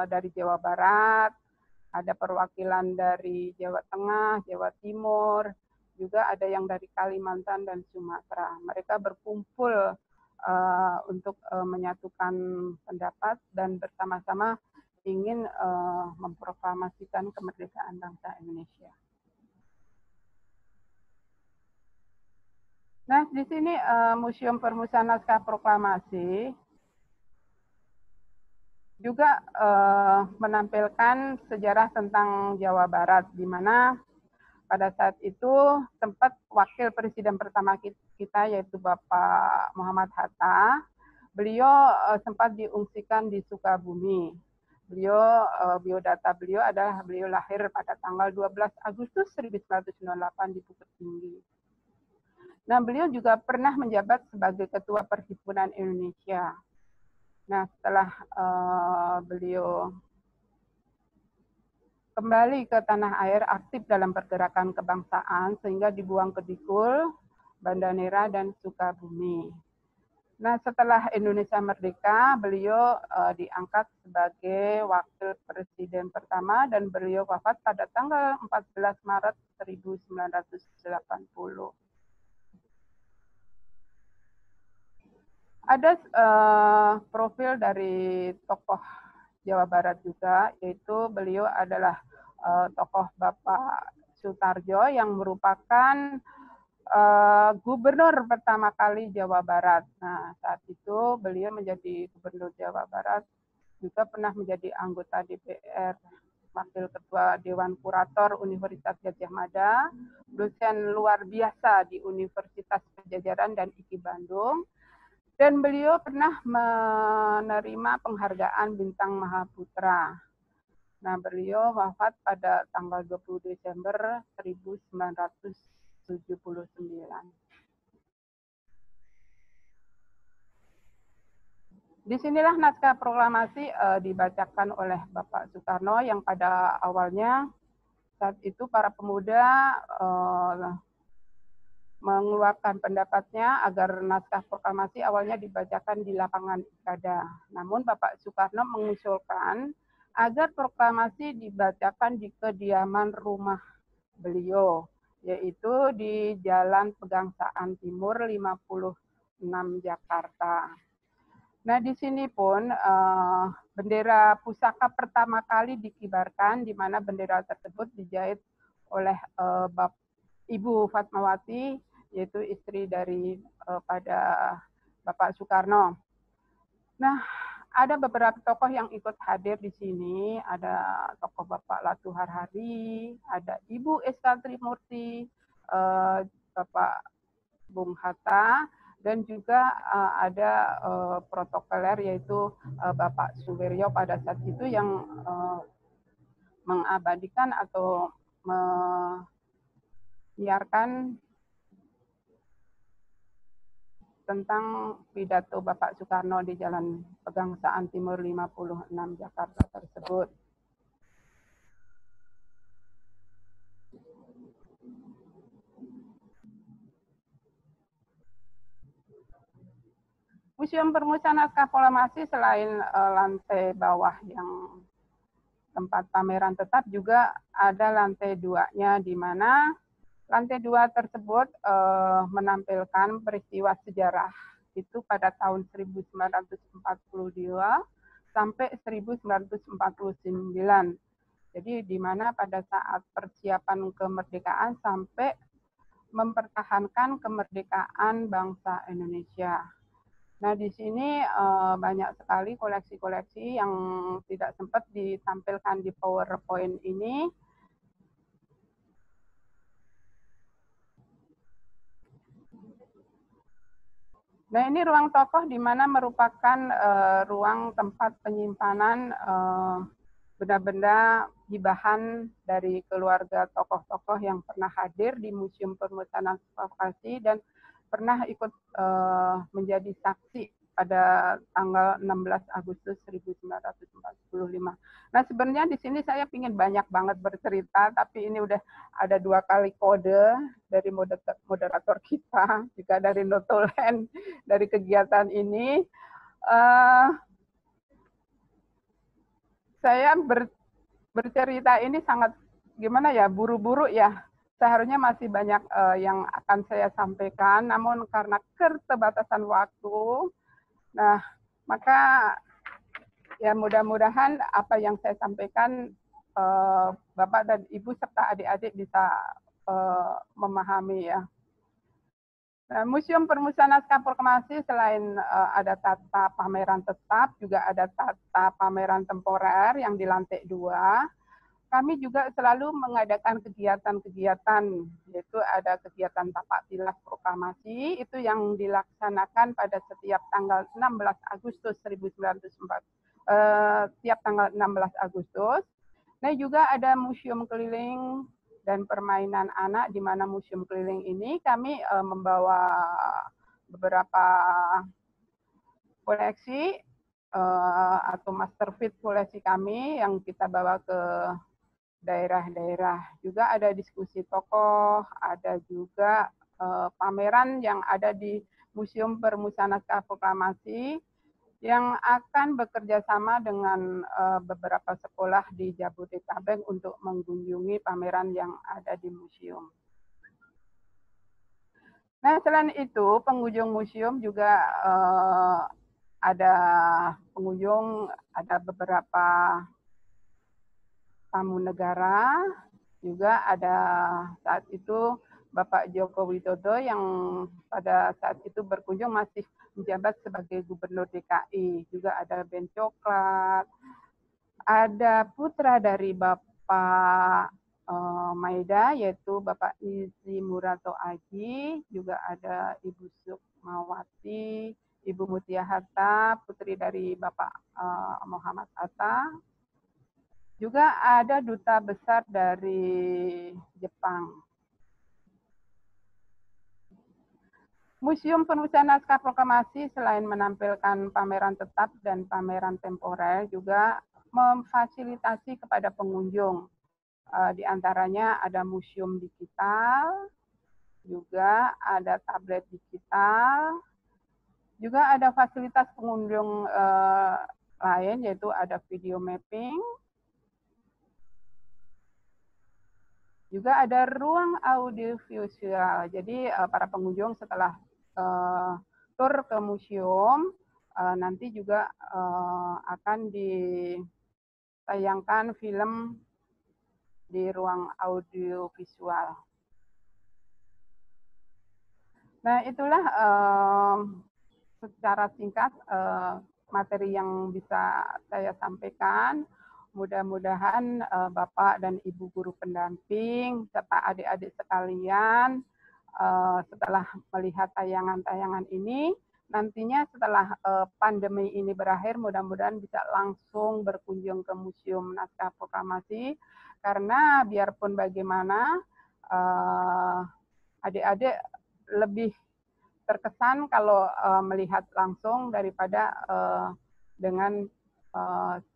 dari Jawa Barat, ada perwakilan dari Jawa Tengah, Jawa Timur, juga ada yang dari Kalimantan dan Sumatera. Mereka berkumpul untuk menyatukan pendapat dan bersama-sama ingin memproklamasikan kemerdekaan bangsa Indonesia. Nah, di sini Museum Permukaan Naskah Proklamasi juga menampilkan sejarah tentang Jawa Barat, di mana pada saat itu sempat wakil presiden pertama kita, yaitu Bapak Muhammad Hatta, beliau sempat diungsikan di Sukabumi. Beliau, biodata beliau adalah beliau lahir pada tanggal 12 Agustus 1998 di Bukit Tinggi. Nah, beliau juga pernah menjabat sebagai Ketua Perhimpunan Indonesia. Nah, setelah beliau kembali ke tanah air, aktif dalam pergerakan kebangsaan, sehingga dibuang ke Dikul, Banda Neira, dan Sukabumi. Nah, setelah Indonesia merdeka, beliau diangkat sebagai wakil presiden pertama dan beliau wafat pada tanggal 14 Maret 1980. Ada profil dari tokoh Jawa Barat juga, yaitu beliau adalah tokoh Bapak Sutarjo yang merupakan gubernur pertama kali Jawa Barat. Nah, saat itu beliau menjadi gubernur Jawa Barat, juga pernah menjadi anggota DPR, wakil ketua Dewan Kurator Universitas Gadjah Mada, dosen luar biasa di Universitas Pajajaran dan IKI Bandung, dan beliau pernah menerima penghargaan Bintang Mahaputra. Nah, beliau wafat pada tanggal 20 Desember 1979. Disinilah naskah proklamasi dibacakan oleh Bapak Soekarno yang pada awalnya saat itu para pemuda mengeluarkan pendapatnya agar naskah proklamasi awalnya dibacakan di lapangan Ikada. Namun Bapak Soekarno mengusulkan agar proklamasi dibacakan di kediaman rumah beliau, yaitu di Jalan Pegangsaan Timur 56 Jakarta. Nah, di sini pun bendera pusaka pertama kali dikibarkan, di mana bendera tersebut dijahit oleh Ibu Fatmawati, yaitu istri dari pada Bapak Soekarno. Nah, ada beberapa tokoh yang ikut hadir di sini. Ada tokoh Bapak Latuhar Hari, ada Ibu Eskal Trimurti, Bapak Bung Hatta, dan juga ada protokoler yaitu Bapak Suwiryo pada saat itu yang mengabadikan atau menyiarkan tentang pidato Bapak Soekarno di Jalan Pegangsaan Timur 56 Jakarta tersebut. Museum Permukaan Naskah Proklamasi selain lantai bawah yang tempat pameran tetap, juga ada lantai 2-nya, di mana lantai 2 tersebut menampilkan peristiwa sejarah itu pada tahun 1942 sampai 1949. Jadi di mana pada saat persiapan kemerdekaan sampai mempertahankan kemerdekaan bangsa Indonesia. Nah, di sini banyak sekali koleksi-koleksi yang tidak sempat ditampilkan di PowerPoint ini. Nah, ini ruang tokoh di mana merupakan ruang tempat penyimpanan benda-benda hibahan dari keluarga tokoh-tokoh yang pernah hadir di Museum Permukaan Naskah Proklamasi dan pernah ikut menjadi saksi pada tanggal 16 Agustus 1945. Nah, sebenarnya di sini saya ingin banyak banget bercerita, tapi ini udah ada 2 kali kode dari moderator kita, juga dari Notoland, dari kegiatan ini. Saya bercerita ini sangat gimana ya, buru-buru ya. Seharusnya masih banyak yang akan saya sampaikan, namun karena keterbatasan waktu, nah maka ya mudah-mudahan apa yang saya sampaikan Bapak dan Ibu serta adik-adik bisa memahami ya. Nah, Museum Permukaan Naskah Proklamasi selain ada tata pameran tetap, juga ada tata pameran temporer yang di lantai 2. Kami juga selalu mengadakan kegiatan-kegiatan, yaitu ada kegiatan tapak tilas proklamasi, itu yang dilaksanakan pada setiap tanggal 16 Agustus 1904, setiap tanggal 16 Agustus. Nah, juga ada museum keliling dan permainan anak, di mana museum keliling ini kami membawa beberapa koleksi atau masterpiece koleksi kami yang kita bawa ke daerah-daerah. Juga ada diskusi tokoh, ada juga pameran yang ada di Museum Permukaan Naskah Proklamasi yang akan bekerja sama dengan beberapa sekolah di Jabodetabek untuk mengunjungi pameran yang ada di museum. Nah, selain itu, pengunjung museum juga ada pengunjung, ada beberapa tamu negara, juga ada saat itu Bapak Joko Widodo yang pada saat itu berkunjung masih menjabat sebagai Gubernur DKI. Juga ada Ben Coklat, ada putra dari Bapak Maeda, yaitu Bapak Izi Murato Aji, juga ada Ibu Sukmawati, Ibu Mutia Hatta, putri dari Bapak Muhammad Hatta. Juga ada duta besar dari Jepang. Museum Permukaan Naskah Proklamasi selain menampilkan pameran tetap dan pameran temporer, juga memfasilitasi kepada pengunjung. Di antaranya ada museum digital, juga ada tablet digital, juga ada fasilitas pengunjung lain, yaitu ada video mapping, juga ada ruang audiovisual. Jadi para pengunjung setelah tur ke museum nanti juga akan ditayangkan film di ruang audiovisual. Nah, itulah secara singkat materi yang bisa saya sampaikan. Mudah-mudahan Bapak dan Ibu guru pendamping serta adik-adik sekalian setelah melihat tayangan-tayangan ini, nantinya setelah pandemi ini berakhir, mudah-mudahan bisa langsung berkunjung ke Museum Naskah Proklamasi, karena biarpun bagaimana, adik-adik lebih terkesan kalau melihat langsung daripada dengan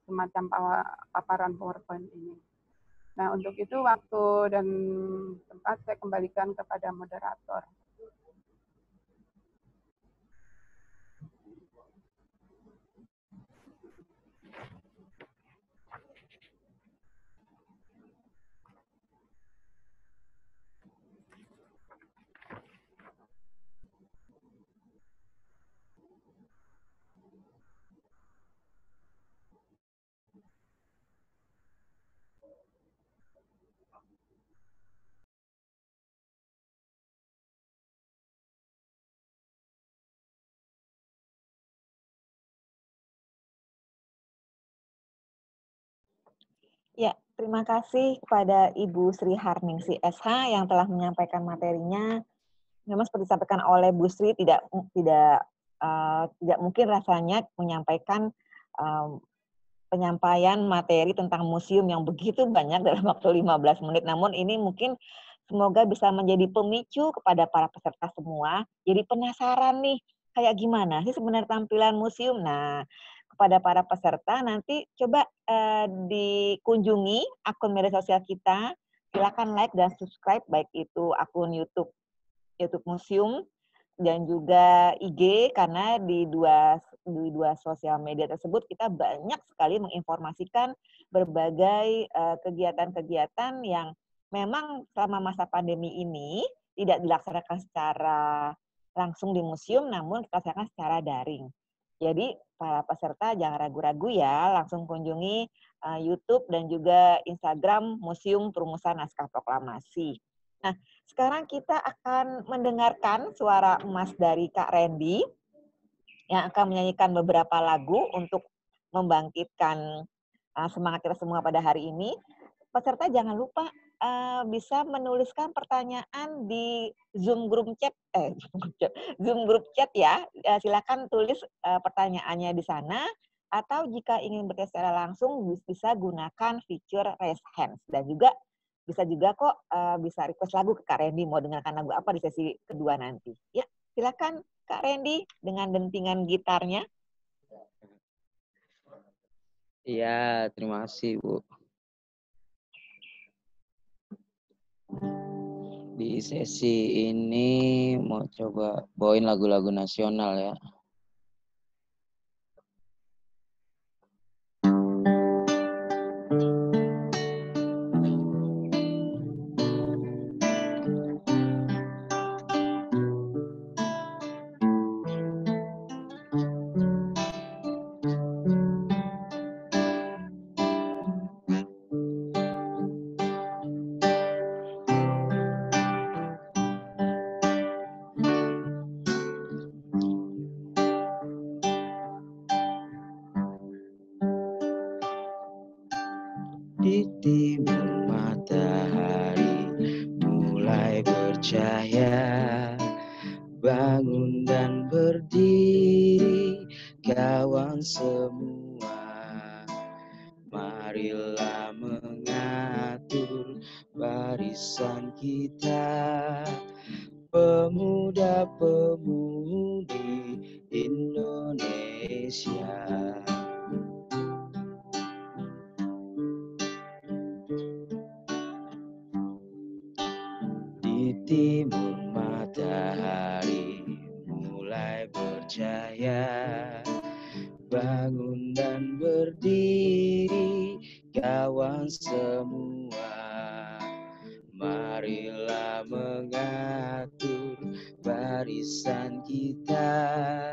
semacam paparan PowerPoint ini. Nah, untuk itu waktu dan tempat saya kembalikan kepada moderator. Ya, terima kasih kepada Ibu Sri Harningsi SH yang telah menyampaikan materinya. Memang seperti disampaikan oleh Bu Sri, tidak mungkin rasanya menyampaikan penyampaian materi tentang museum yang begitu banyak dalam waktu 15 menit. Namun ini mungkin semoga bisa menjadi pemicu kepada para peserta semua. Jadi penasaran nih, kayak gimana sih sebenarnya tampilan museum? Nah, kepada para peserta nanti coba dikunjungi akun media sosial kita. Silakan like dan subscribe, baik itu akun YouTube Museum dan juga IG, karena di dua sosial media tersebut kita banyak sekali menginformasikan berbagai kegiatan-kegiatan yang memang selama masa pandemi ini tidak dilaksanakan secara langsung di museum, namun kita laksanakan secara daring. Jadi para peserta jangan ragu-ragu ya, langsung kunjungi YouTube dan juga Instagram Museum Perumusan Naskah Proklamasi. Nah, sekarang kita akan mendengarkan suara emas dari Kak Randy yang akan menyanyikan beberapa lagu untuk membangkitkan semangat kita semua pada hari ini. Peserta jangan lupa bisa menuliskan pertanyaan di Zoom group chat ya. Silakan tulis pertanyaannya di sana, atau jika ingin bertanya secara langsung bisa gunakan fitur raise hands, dan juga bisa juga kok bisa request lagu ke Kak Randy, mau dengarkan lagu apa di sesi kedua nanti. Ya, silakan Kak Randy dengan dentingan gitarnya. Iya, terima kasih Bu. Di sesi ini mau coba bawain lagu-lagu nasional ya. Di timur matahari mulai bercahaya, bangun dan berdiri kawan semua. Marilah mengatur barisan kita, pemuda-pemudi Indonesia. Di timur matahari mulai bercahaya, bangun dan berdiri kawan semua. Marilah mengatur barisan kita,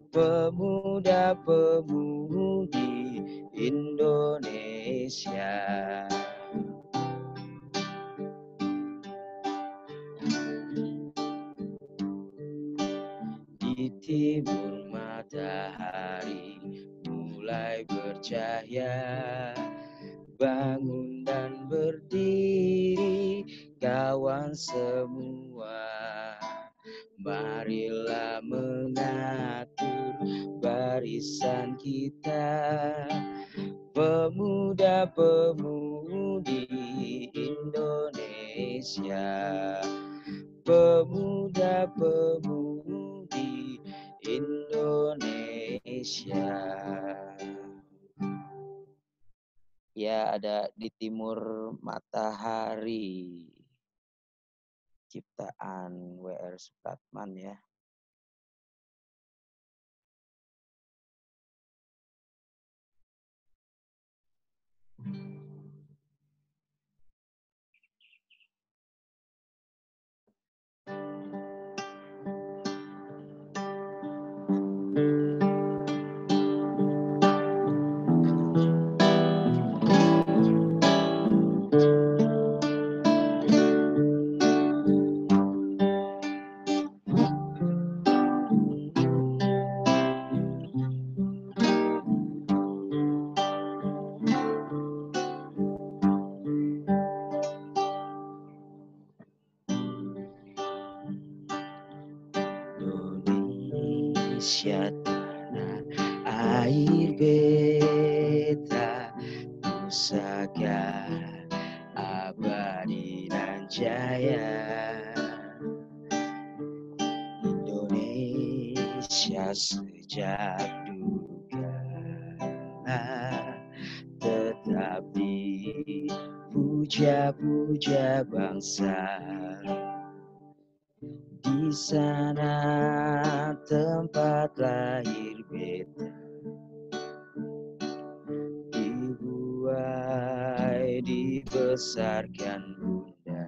pemuda-pemudi Indonesia. Di timur matahari mulai bercahaya, bangun dan berdiri kawan semua. marilah mengatur barisan kita, pemuda-pemudi Indonesia, pemuda-pemudi Indonesia. Ya, ada Di Timur Matahari, ciptaan W.R. Supratman ya. Indonesia tanah air beta, pusaka abadi dan jaya. Indonesia sejak dulu kala tetap dipuja-puja bangsa. Di sana tempat lahir beta, dibuai dibesarkan bunda,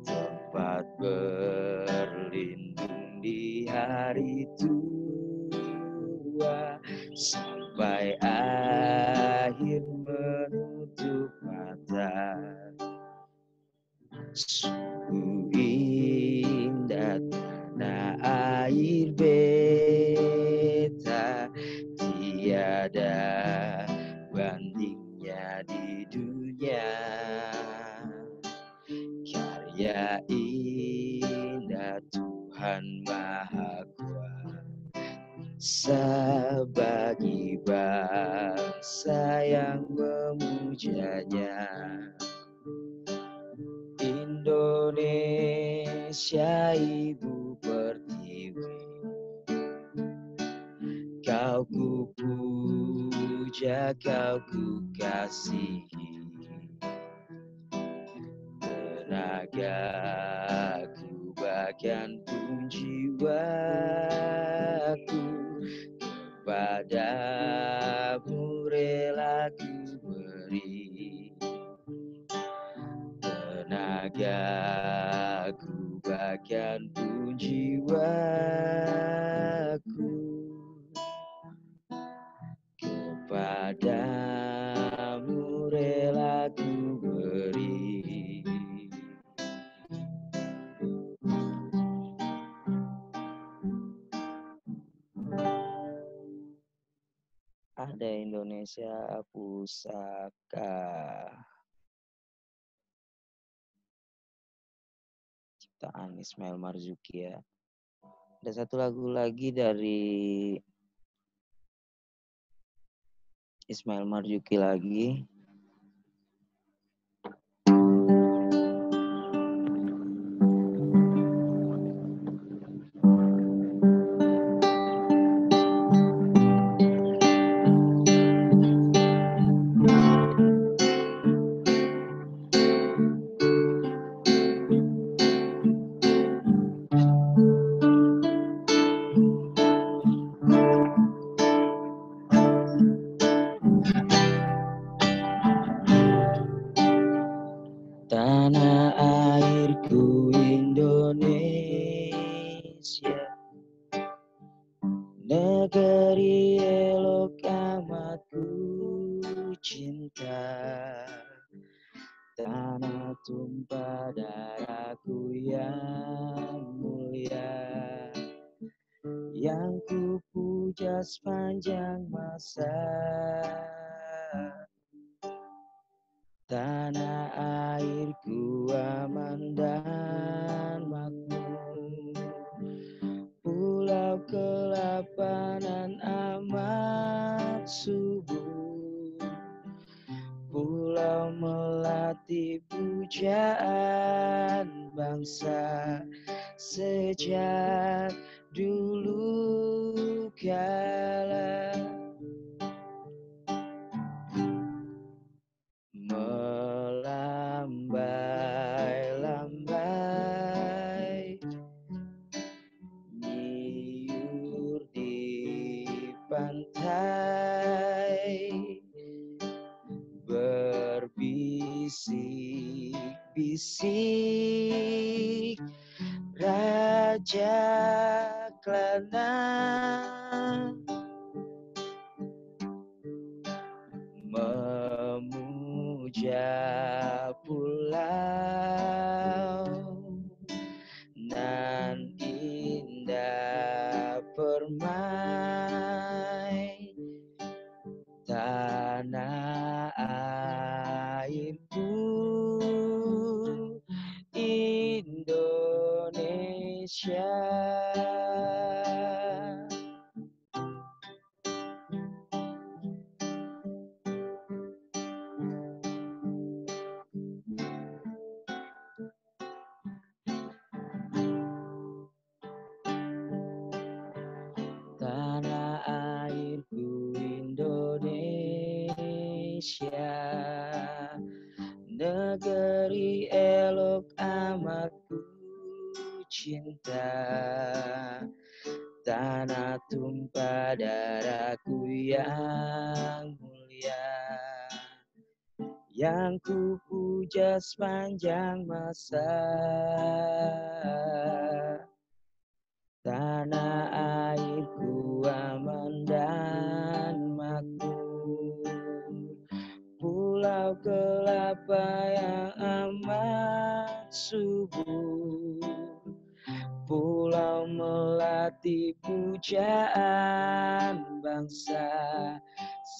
tempat berlindung di hari tua, sampai akhir menutup mata. Sungguh indah tanah air beta, tiada bandingnya di dunia. Karya indah Tuhan Maha Kuasa bagi bangsa yang memujanya. Indonesia ibu pertiwi, kau ku puja, kau ku kasihi. Tenagaku bahkan pun jiwaku, kepadamu rela ku beri. Tenagaku bahkan pun jiwaku, kepadamu rela ku beri. Ada Indonesia Pusaka, ciptaan Ismail Marzuki ya. Ada satu lagu lagi dari Ismail Marzuki lagi. Tanah airku Indonesia, negeri elok amat ku cinta. Tanah tumpah darahku yang mulia, yang ku puja sepanjang masa. Tanah airku aman dan makmur, melati pujaan bangsa sejak dulu kala. Melambai-lambai nyiur di pantai, berbisik-bisik raja Klana, memuja pulau nan indah permai, tanah airku Indonesia. Tanah airku Indonesia, negeri elok amat ku cinta. Tanah tumpah darahku yang mulia, yang ku puja sepanjang masa. Tanah airku aman dan makmur, pulau kelapa yang amat subur, pulau melati pujaan bangsa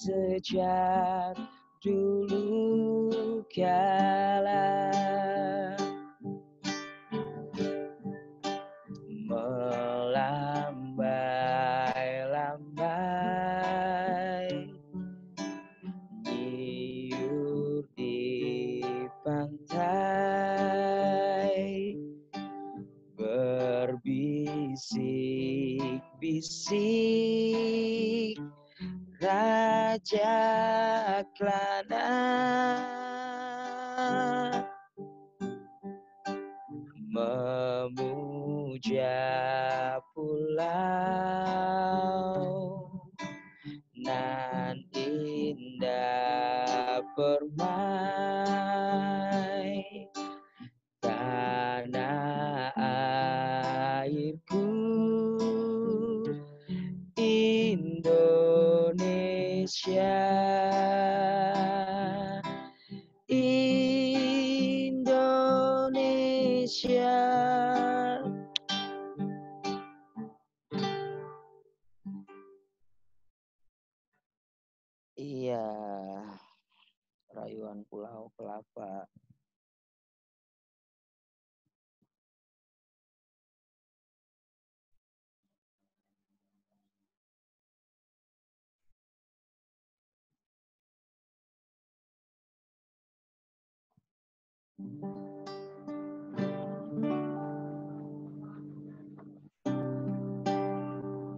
sejak dulu kala. Melambai-lambai nyiur di pantai, berbisik-bisik raja Klana, memuja pulau nan indah permai, tanah airku Indonesia. Indonesia. Iya, rayuan Pulau Kelapa.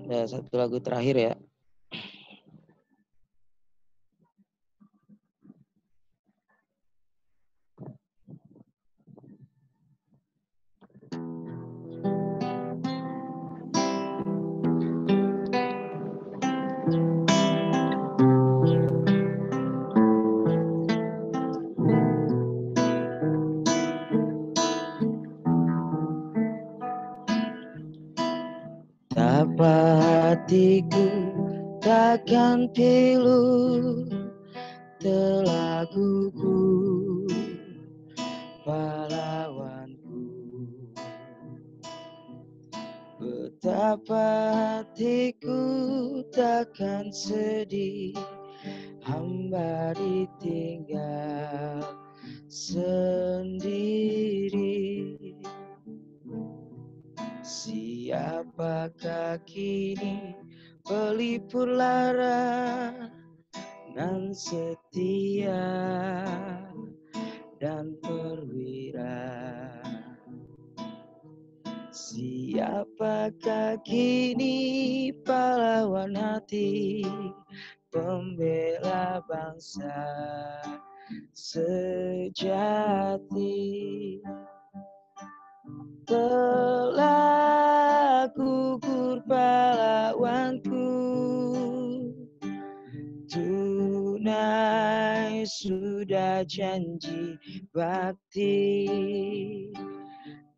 Ada satu lagu terakhir ya. Hatiku takkan pilu telaguku, pahlawanku. Betapa hatiku takkan sedih, hamba ditinggal sendiri. Siapakah kini pelipur lara nan setia dan perwira. Siapakah kini pahlawan hati, pembela bangsa sejati? Telah gugur pahlawanku, tunai sudah janji bakti.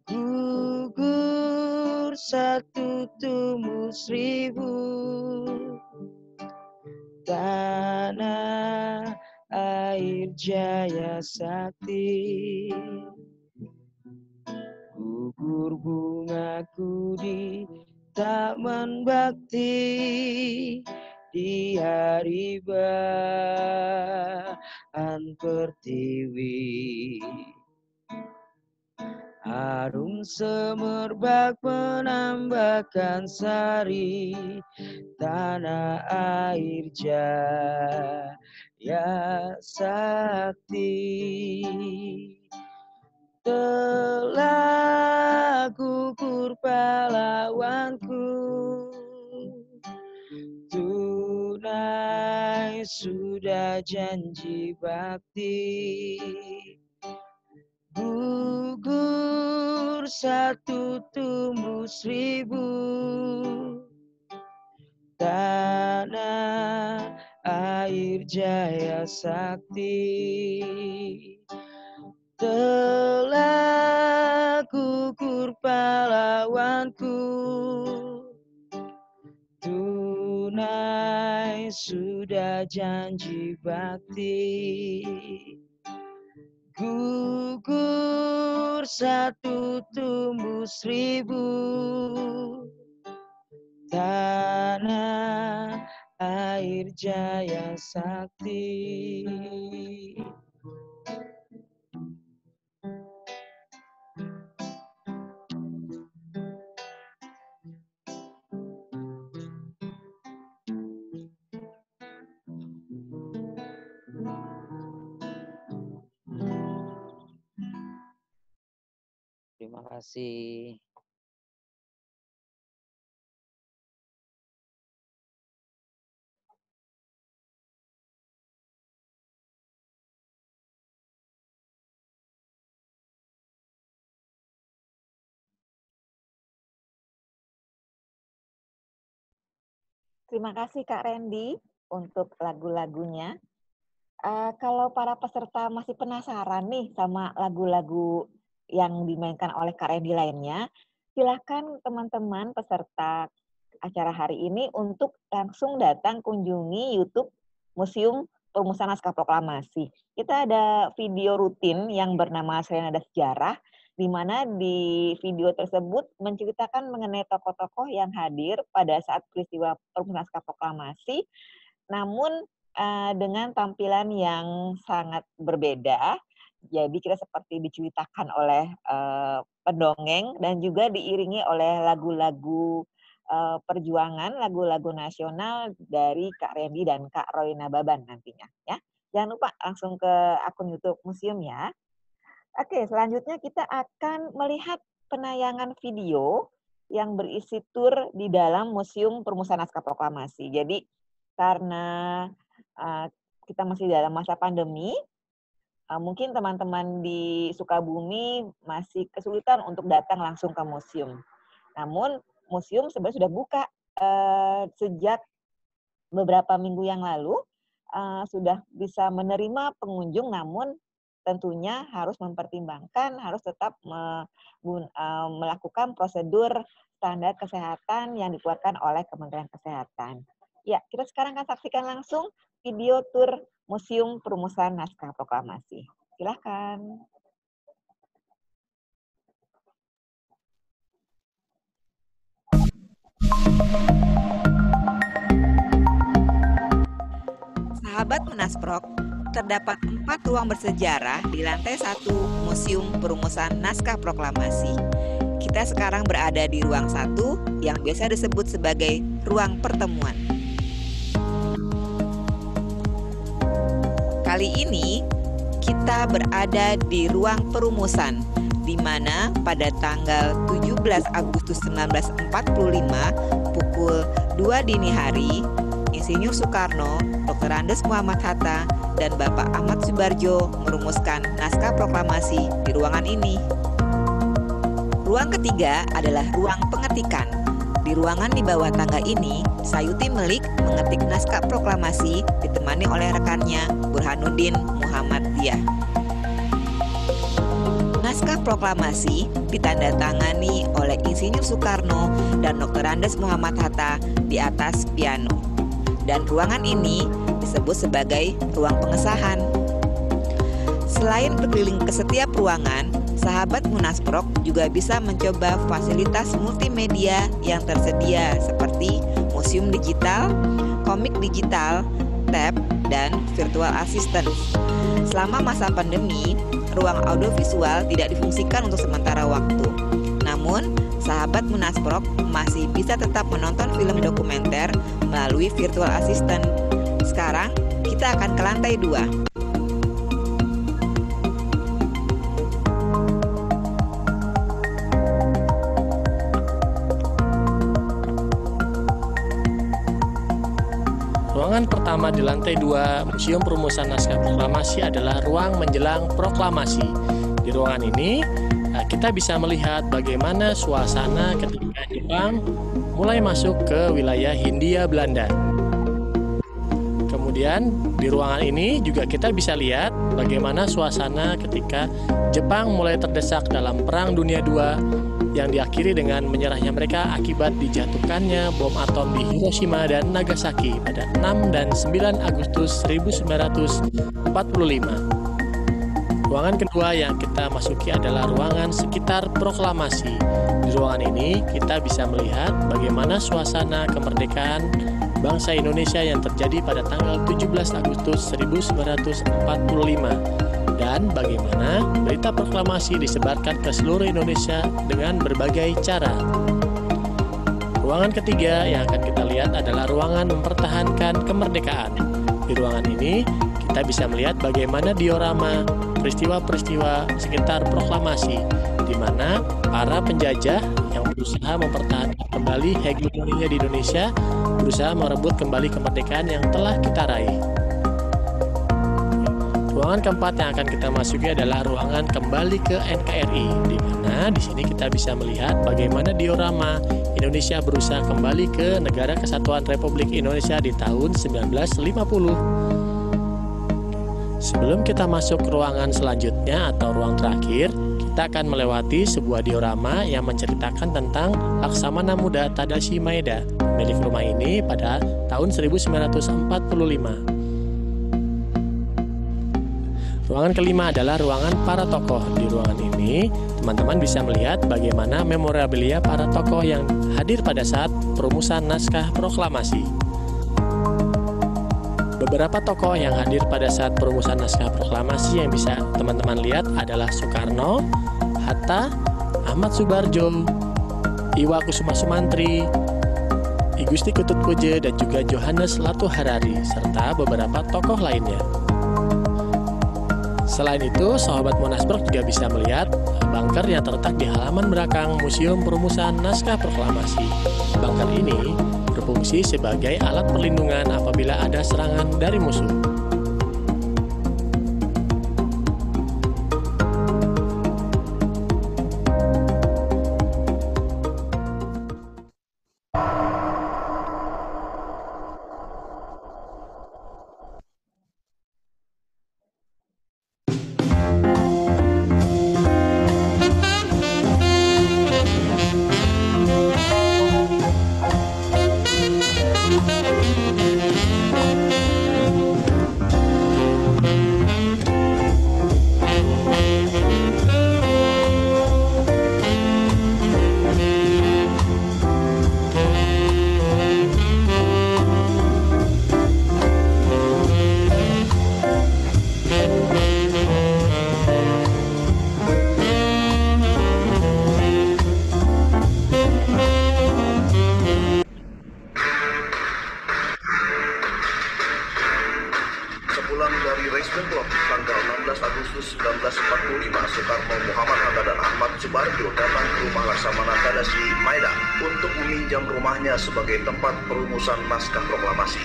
Gugur satu tumbuh seribu, tanah air jaya sakti. Gugur bungaku di taman bakti, di hari baan pertiwi. Harum semerbak menambahkan sari, tanah air jaya sakti. Telah gugur pahlawanku, tunai sudah janji bakti. Gugur satu tumbuh seribu, tanah air jaya sakti. Telah gugur pahlawanku, tunai sudah janji bakti. Gugur satu tumbuh seribu, tanah air jaya sakti. Terima kasih. Terima kasih Kak Randy untuk lagu-lagunya. Kalau para peserta masih penasaran nih sama lagu-lagu yang dimainkan oleh Kak Randy lainnya, silakan teman-teman peserta acara hari ini untuk langsung datang kunjungi YouTube Museum Perumusan Naskah Proklamasi. Kita ada video rutin yang bernama Serenada Sejarah, di mana di video tersebut menceritakan mengenai tokoh-tokoh yang hadir pada saat peristiwa Perumusan Naskah Proklamasi, namun dengan tampilan yang sangat berbeda. Jadi kita seperti diceritakan oleh pendongeng dan juga diiringi oleh lagu-lagu perjuangan, lagu-lagu nasional dari Kak Randy dan Kak Roy Nababan nantinya. Ya, jangan lupa langsung ke akun YouTube museum ya. Oke, selanjutnya kita akan melihat penayangan video yang berisi tur di dalam Museum Perumusan Naskah Proklamasi. Jadi karena kita masih dalam masa pandemi, mungkin teman-teman di Sukabumi masih kesulitan untuk datang langsung ke museum. Namun museum sebenarnya sudah buka sejak beberapa minggu yang lalu, sudah bisa menerima pengunjung, namun tentunya harus mempertimbangkan, harus tetap melakukan prosedur standar kesehatan yang dikeluarkan oleh Kementerian Kesehatan. Ya, kita sekarang akan saksikan langsung video tur Museum Perumusan Naskah Proklamasi. Silakan. Sahabat Menasprok, terdapat 4 ruang bersejarah di lantai 1 Museum Perumusan Naskah Proklamasi. Kita sekarang berada di ruang 1 yang biasa disebut sebagai ruang pertemuan. Kali ini kita berada di ruang perumusan, di mana pada tanggal 17 Agustus 1945 pukul 2 dini hari, Insinyur Soekarno, Dr. Andes Muhammad Hatta, dan Bapak Ahmad Subarjo merumuskan naskah proklamasi di ruangan ini. Ruang ketiga adalah ruang pengetikan. Di ruangan di bawah tangga ini, Sayuti Melik mengetik naskah proklamasi ditemani oleh rekannya Burhanuddin Muhammad Diah. Naskah proklamasi ditandatangani oleh Insinyur Soekarno dan Dr. Andes Muhammad Hatta di atas piano. Dan ruangan ini disebut sebagai ruang pengesahan. Selain berkeliling ke setiap ruangan, sahabat Munasprok juga bisa mencoba fasilitas multimedia yang tersedia seperti museum digital, komik digital, tab, dan virtual assistant. Selama masa pandemi, ruang audiovisual tidak difungsikan untuk sementara waktu. Namun, sahabat Munasprok masih bisa tetap menonton film dokumenter melalui virtual assistant. Sekarang, kita akan ke lantai 2. Ruangan pertama di lantai 2 Museum Perumusan Naskah Proklamasi adalah ruang menjelang proklamasi. Di ruangan ini, kita bisa melihat bagaimana suasana ketika Jepang mulai masuk ke wilayah Hindia Belanda. Kemudian di ruangan ini juga kita bisa lihat bagaimana suasana ketika Jepang mulai terdesak dalam Perang Dunia II yang diakhiri dengan menyerahnya mereka akibat dijatuhkannya bom atom di Hiroshima dan Nagasaki pada 6 dan 9 Agustus 1945. Ruangan kedua yang kita masuki adalah ruangan sekitar proklamasi. Di ruangan ini kita bisa melihat bagaimana suasana kemerdekaan bangsa Indonesia yang terjadi pada tanggal 17 Agustus 1945 dan bagaimana berita proklamasi disebarkan ke seluruh Indonesia dengan berbagai cara. Ruangan ketiga yang akan kita lihat adalah ruangan mempertahankan kemerdekaan. Di ruangan ini kita bisa melihat bagaimana diorama peristiwa-peristiwa sekitar proklamasi, di mana para penjajah yang berusaha mempertahankan kembali hegemoninya di Indonesia, berusaha merebut kembali kemerdekaan yang telah kita raih. Ruangan keempat yang akan kita masuki adalah ruangan kembali ke NKRI, di mana di sini kita bisa melihat bagaimana diorama Indonesia berusaha kembali ke Negara Kesatuan Republik Indonesia di tahun 1950. Sebelum kita masuk ke ruangan selanjutnya atau ruang terakhir, kita akan melewati sebuah diorama yang menceritakan tentang Laksamana Muda Tadashi Maeda, milik rumah ini pada tahun 1945. Ruangan kelima adalah ruangan para tokoh. Di ruangan ini, teman-teman bisa melihat bagaimana memorabilia para tokoh yang hadir pada saat perumusan naskah proklamasi. Beberapa tokoh yang hadir pada saat perumusan naskah proklamasi yang bisa teman-teman lihat adalah Soekarno, Hatta, Ahmad Subarjo, Iwa Kusuma Sumantri, I Gusti Ketut Koje, dan juga Johannes Latu Harari, serta beberapa tokoh lainnya. Selain itu, sahabat Munasprok juga bisa melihat bunker yang terletak di halaman belakang Museum Perumusan Naskah Proklamasi. Bunker ini berfungsi sebagai alat perlindungan apabila ada serangan dari musuh. Agustus 1945, Soekarno, Muhammad Hatta, dan Ahmad Subarjo datang ke rumah Laksamana Tadasi Maeda untuk meminjam rumahnya sebagai tempat perumusan naskah proklamasi.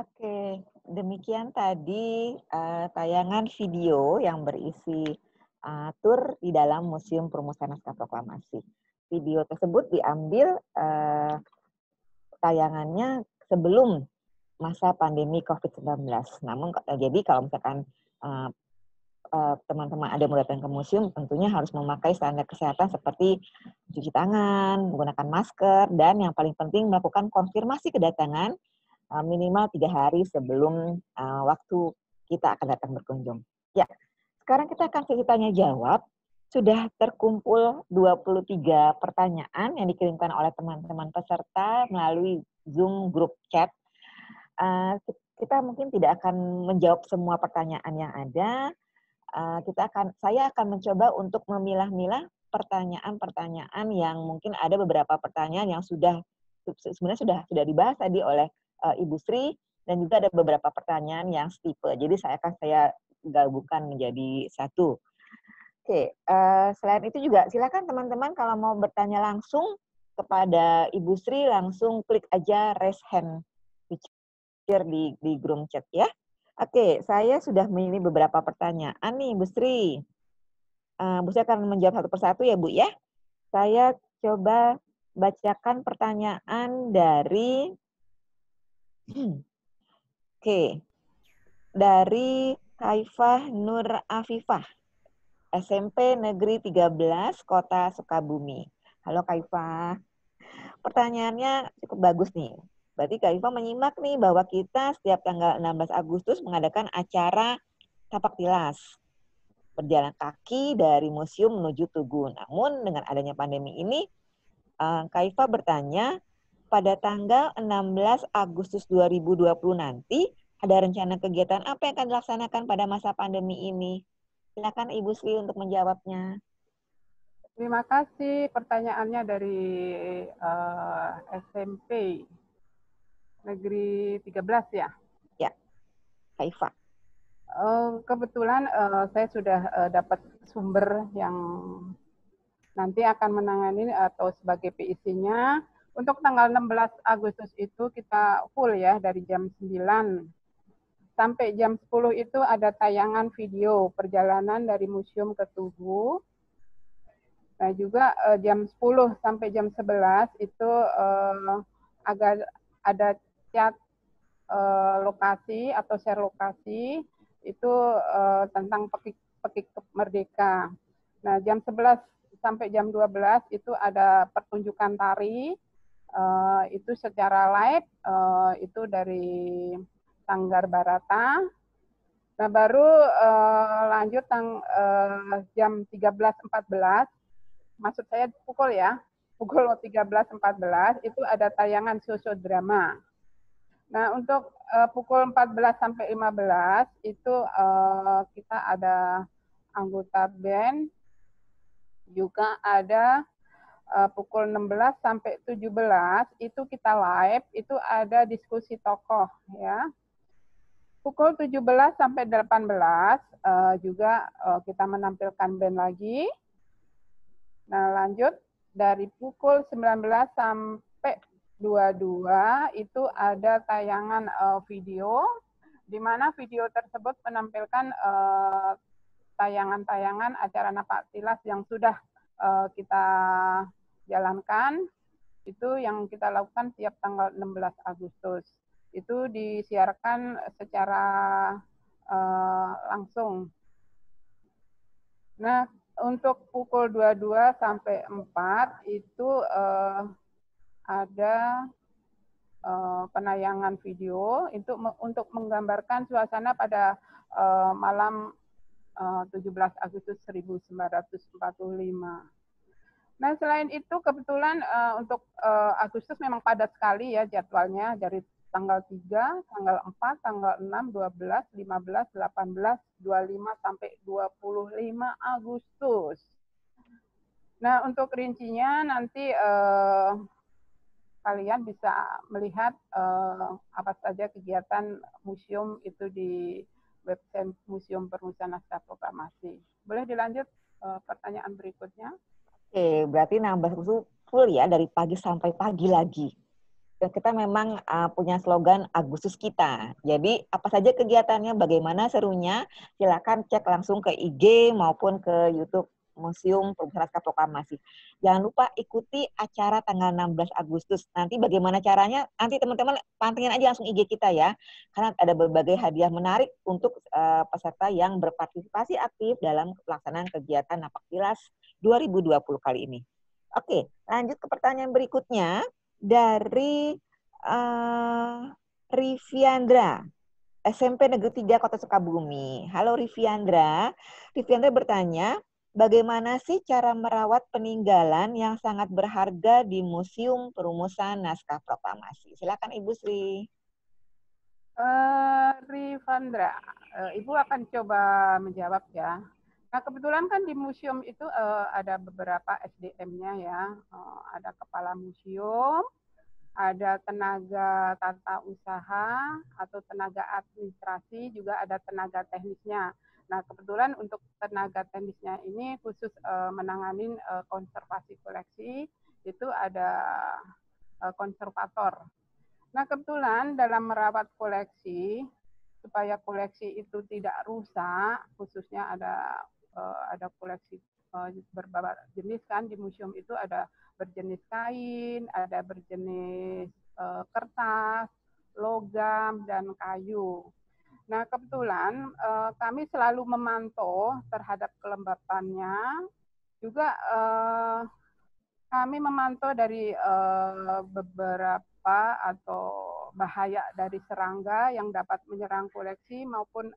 Oke, demikian tadi tayangan video yang berisi tur di dalam Museum Perumusan Naskah Proklamasi. Video tersebut diambil tayangannya sebelum masa pandemi COVID-19. Namun, jadi kalau misalkan teman-teman ada mau datang ke museum, tentunya harus memakai standar kesehatan seperti cuci tangan, menggunakan masker, dan yang paling penting melakukan konfirmasi kedatangan minimal 3 hari sebelum waktu kita akan datang berkunjung. Ya, sekarang kita akan sesi tanya jawab. Sudah terkumpul 23 pertanyaan yang dikirimkan oleh teman-teman peserta melalui Zoom Group Chat. Kita mungkin tidak akan menjawab semua pertanyaan yang ada. Saya akan mencoba untuk memilah-milah pertanyaan-pertanyaan yang mungkin ada beberapa pertanyaan yang sebenarnya sudah dibahas tadi oleh Ibu Sri, dan juga ada beberapa pertanyaan yang setipe. Jadi saya gabungkan menjadi satu. Oke, selain itu juga silakan teman-teman kalau mau bertanya langsung kepada Ibu Sri, langsung klik aja raise hand feature di grup chat ya. Oke, saya sudah memilih beberapa pertanyaan nih, Bu Sri. Bu Sri akan menjawab satu persatu ya, Bu ya. Saya coba bacakan pertanyaan dari dari Kaifah Nur Afifah, SMP Negeri 13, Kota Sukabumi. Halo Kaifah. Pertanyaannya cukup bagus nih. Berarti Kaifah menyimak nih bahwa kita setiap tanggal 16 Agustus mengadakan acara tapak tilas. Berjalan kaki dari museum menuju Tugu. Namun dengan adanya pandemi ini, Kaifah bertanya, pada tanggal 16 Agustus 2020 nanti, ada rencana kegiatan apa yang akan dilaksanakan pada masa pandemi ini? Silakan Ibu Sri untuk menjawabnya. Terima kasih. Pertanyaannya dari SMP Negeri 13 ya? Ya, Kaifah. Kebetulan saya sudah dapat sumber yang nanti akan menangani atau sebagai PIC-nya. Untuk tanggal 16 Agustus itu kita full ya, dari jam 9 sampai jam 10 itu ada tayangan video perjalanan dari museum ke Tugu. Nah juga jam 10 sampai jam 11 itu agar ada chat lokasi atau share lokasi itu tentang Pekik Merdeka. Nah, jam 11 sampai jam 12 itu ada pertunjukan tari, itu secara live, itu dari Sanggar Barata. Nah, baru lanjut jam 13.14, maksud saya pukul 13.14 itu ada tayangan sosiodrama. Nah, untuk pukul 14 sampai 15 itu kita ada anggota band, juga ada pukul 16 sampai 17 itu kita live, itu ada diskusi tokoh ya. Pukul 17 sampai 18 juga kita menampilkan band lagi. Nah, lanjut dari pukul 19 sampai 22 itu ada tayangan video, di mana video tersebut menampilkan tayangan-tayangan acara Napak Tilas yang sudah kita jalankan, itu yang kita lakukan tiap tanggal 16 Agustus. Itu disiarkan secara langsung. Nah, untuk pukul 22 sampai 4 itu ada penayangan video untuk menggambarkan suasana pada malam 17 Agustus 1945. Nah, selain itu kebetulan untuk Agustus memang padat sekali ya jadwalnya, dari tanggal 3, tanggal 4, tanggal 6, 12, 15, 18, 25 sampai 25 Agustus. Nah, untuk rincinya nanti kalian bisa melihat apa saja kegiatan museum itu di website Museum Perumusan Naskah Proklamasi. Boleh dilanjut pertanyaan berikutnya? Oke, berarti 16 Agustus full ya, dari pagi sampai pagi lagi. Dan kita memang punya slogan Agustus kita. Jadi apa saja kegiatannya, bagaimana serunya, silakan cek langsung ke IG maupun ke YouTube Museum Perumusan Naskah Proklamasi. Jangan lupa ikuti acara tanggal 16 Agustus. Nanti bagaimana caranya, nanti teman-teman pantengin aja langsung IG kita ya. Karena ada berbagai hadiah menarik untuk peserta yang berpartisipasi aktif dalam pelaksanaan kegiatan Napak Tilas 2020 kali ini. Oke, lanjut ke pertanyaan berikutnya dari Riviandra, SMP Negeri 3 Kota Sukabumi. Halo Riviandra. Riviandra bertanya, bagaimana sih cara merawat peninggalan yang sangat berharga di Museum Perumusan Naskah Proklamasi? Silakan Ibu Sri. Rivandra, Ibu akan coba menjawab ya. Nah, kebetulan kan di museum itu ada beberapa SDM-nya ya. Ada kepala museum, ada tenaga tata usaha atau tenaga administrasi, juga ada tenaga teknisnya. Nah, kebetulan untuk tenaga teknisnya ini khusus menangani konservasi koleksi, itu ada konservator. Nah, kebetulan dalam merawat koleksi, supaya koleksi itu tidak rusak, khususnya ada koleksi berbagai jenis kan, di museum itu ada berjenis kain, ada berjenis kertas, logam, dan kayu. Nah, kebetulan kami selalu memantau terhadap kelembapannya, juga kami memantau dari beberapa atau bahaya dari serangga yang dapat menyerang koleksi maupun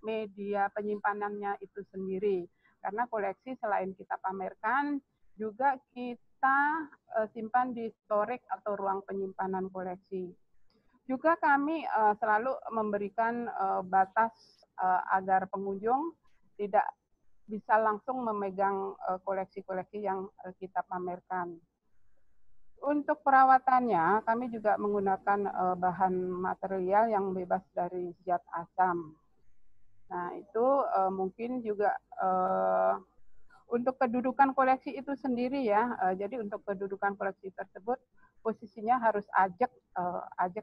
media penyimpanannya itu sendiri. Karena koleksi selain kita pamerkan, juga kita simpan di storage atau ruang penyimpanan koleksi. Juga kami selalu memberikan batas agar pengunjung tidak bisa langsung memegang koleksi-koleksi yang kita pamerkan. Untuk perawatannya, kami juga menggunakan bahan material yang bebas dari zat asam. Nah, itu mungkin juga untuk kedudukan koleksi itu sendiri ya. Jadi untuk kedudukan koleksi tersebut posisinya harus ajak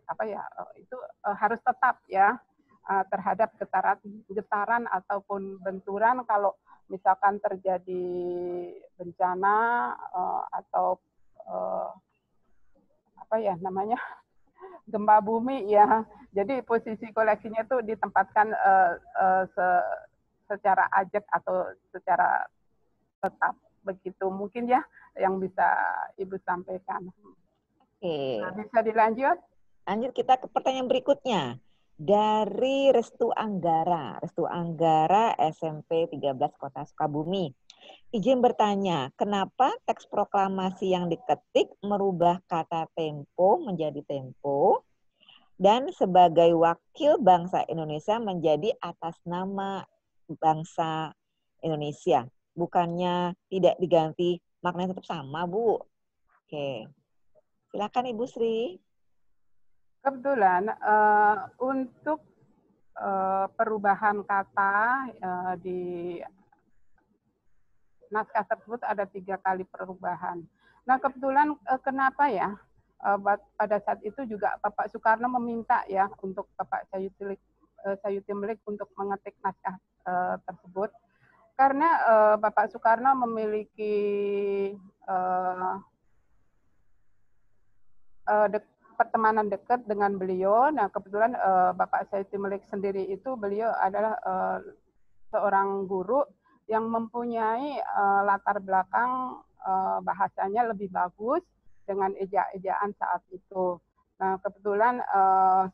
apa ya? Itu harus tetap ya terhadap getaran ataupun benturan. Kalau misalkan terjadi bencana atau apa ya namanya? gempa bumi ya. Jadi posisi koleksinya tuh ditempatkan secara ajak atau secara tetap begitu mungkin ya yang bisa Ibu sampaikan. Oke. Nah, bisa dilanjut? Lanjut kita ke pertanyaan berikutnya. Dari Restu Anggara SMP 13 Kota Sukabumi. Izin bertanya, kenapa teks proklamasi yang diketik merubah kata tempo menjadi tempo dan sebagai wakil bangsa Indonesia menjadi atas nama bangsa Indonesia? Bukannya tidak diganti, maknanya tetap sama, Bu. Oke. Silakan Ibu Sri. Kebetulan untuk perubahan kata di naskah tersebut ada 3 kali perubahan. Nah kebetulan kenapa ya pada saat itu juga Bapak Soekarno meminta ya untuk Bapak Sayuti Melik untuk mengetik naskah tersebut karena Bapak Soekarno memiliki pertemanan dekat dengan beliau. Nah, kebetulan Bapak Sayuti Melik sendiri itu beliau adalah seorang guru yang mempunyai latar belakang bahasanya lebih bagus dengan eja-ejaan saat itu. Nah, kebetulan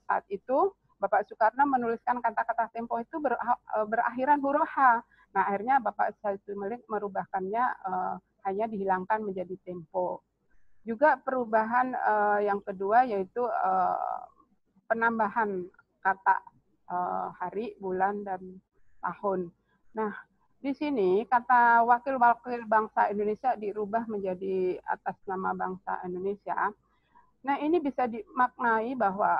saat itu Bapak Soekarno menuliskan kata-kata tempo itu berakhiran huruf H. Nah, akhirnya Bapak Sayuti Melik merubahkannya hanya dihilangkan menjadi tempo. Juga perubahan yang kedua yaitu penambahan kata hari, bulan, dan tahun. Nah, di sini kata wakil-wakil bangsa Indonesia dirubah menjadi atas nama bangsa Indonesia. Nah, ini bisa dimaknai bahwa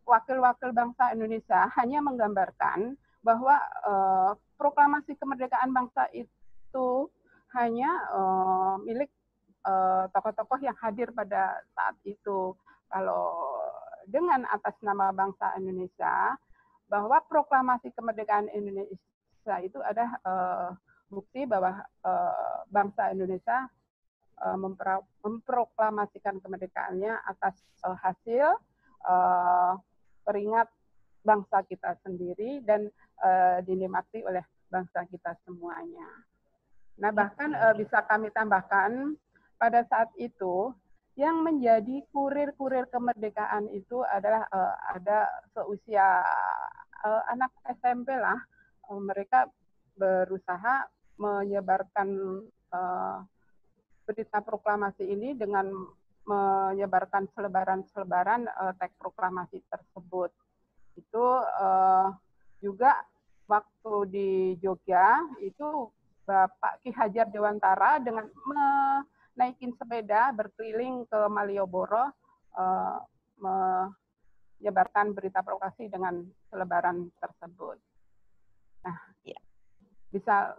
wakil-wakil bangsa Indonesia hanya menggambarkan bahwa proklamasi kemerdekaan bangsa itu hanya milik tokoh-tokoh yang hadir pada saat itu. Kalau dengan atas nama bangsa Indonesia, bahwa proklamasi kemerdekaan Indonesia itu ada bukti bahwa bangsa Indonesia memproklamasikan kemerdekaannya atas hasil peringat bangsa kita sendiri dan dinikmati oleh bangsa kita semuanya. Nah, bahkan bisa kami tambahkan pada saat itu yang menjadi kurir-kurir kemerdekaan itu adalah ada seusia anak SMP lah, mereka berusaha menyebarkan berita proklamasi ini dengan menyebarkan selebaran-selebaran teks proklamasi tersebut. Itu juga waktu di Jogja itu Bapak Ki Hajar Dewantara dengan naikin sepeda berkeliling ke Malioboro menyebarkan berita proklamasi dengan selebaran tersebut. Nah, ya. Bisa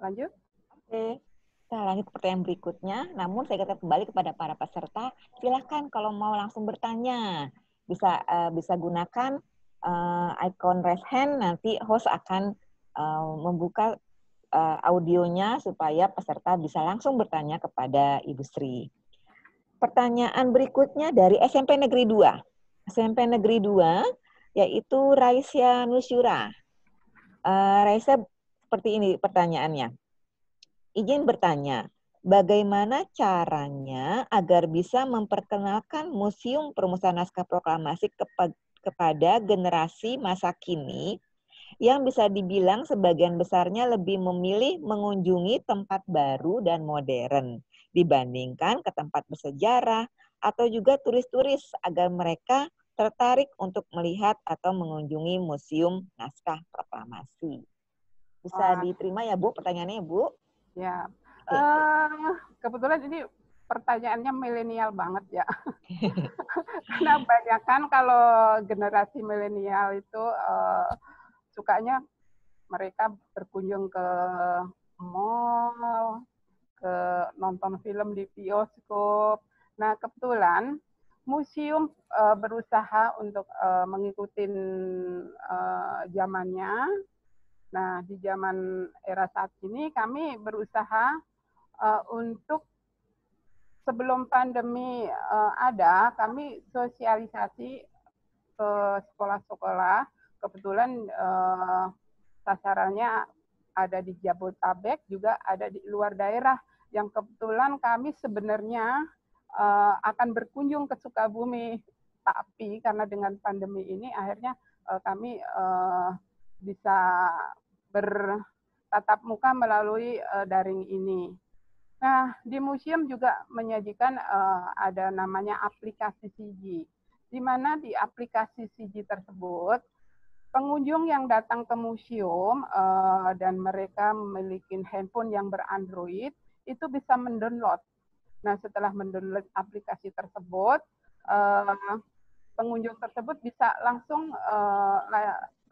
lanjut? Oke, kita lanjut ke pertanyaan berikutnya. Namun saya kata kembali kepada para peserta, silakan kalau mau langsung bertanya, bisa gunakan icon raise hand. Nanti host akan membuka audionya supaya peserta bisa langsung bertanya kepada Ibu Sri. Pertanyaan berikutnya dari SMP Negeri 2. SMP Negeri 2 yaitu Raisya Nusyura. Raisya seperti ini pertanyaannya. Izin bertanya, bagaimana caranya agar bisa memperkenalkan Museum Perumusan Naskah Proklamasi kepada generasi masa kini yang bisa dibilang sebagian besarnya lebih memilih mengunjungi tempat baru dan modern dibandingkan ke tempat bersejarah atau juga turis-turis agar mereka tertarik untuk melihat atau mengunjungi Museum Naskah Proklamasi. Bisa diterima ya Bu pertanyaannya Bu? Ya, kebetulan ini pertanyaannya milenial banget ya. Karena banyak kan kalau generasi milenial itu sukanya mereka berkunjung ke mall, ke nonton film di bioskop. Nah, kebetulan museum berusaha untuk mengikuti zamannya. Nah, di zaman era saat ini kami berusaha untuk sebelum pandemi ada, kami sosialisasi ke sekolah-sekolah. Kebetulan sasarannya ada di Jabodetabek, juga ada di luar daerah. Yang kebetulan kami sebenarnya akan berkunjung ke Sukabumi, tapi karena dengan pandemi ini akhirnya kami bisa bertatap muka melalui daring ini. Nah, di museum juga menyajikan ada namanya aplikasi CG, di mana di aplikasi CG tersebut pengunjung yang datang ke museum dan mereka memiliki handphone yang berandroid itu bisa mendownload. Nah, setelah mendownload aplikasi tersebut, pengunjung tersebut bisa langsung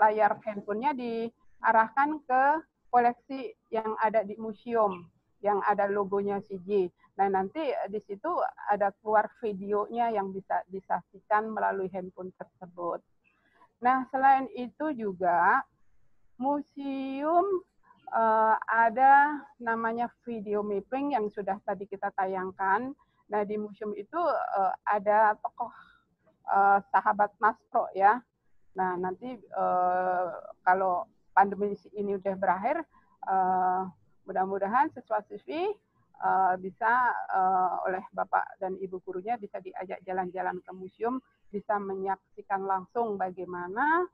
layar handphonenya diarahkan ke koleksi yang ada di museum, yang ada logonya CG. Nah, nanti di situ ada keluar videonya yang bisa disaksikan melalui handphone tersebut. Nah, selain itu juga museum ada namanya video mapping yang sudah tadi kita tayangkan. Nah, di museum itu ada tokoh sahabat Nasro ya. Nah, nanti kalau pandemi ini udah berakhir, mudah-mudahan siswa-siswi bisa oleh Bapak dan Ibu gurunya bisa diajak jalan-jalan ke museum, bisa menyaksikan langsung bagaimana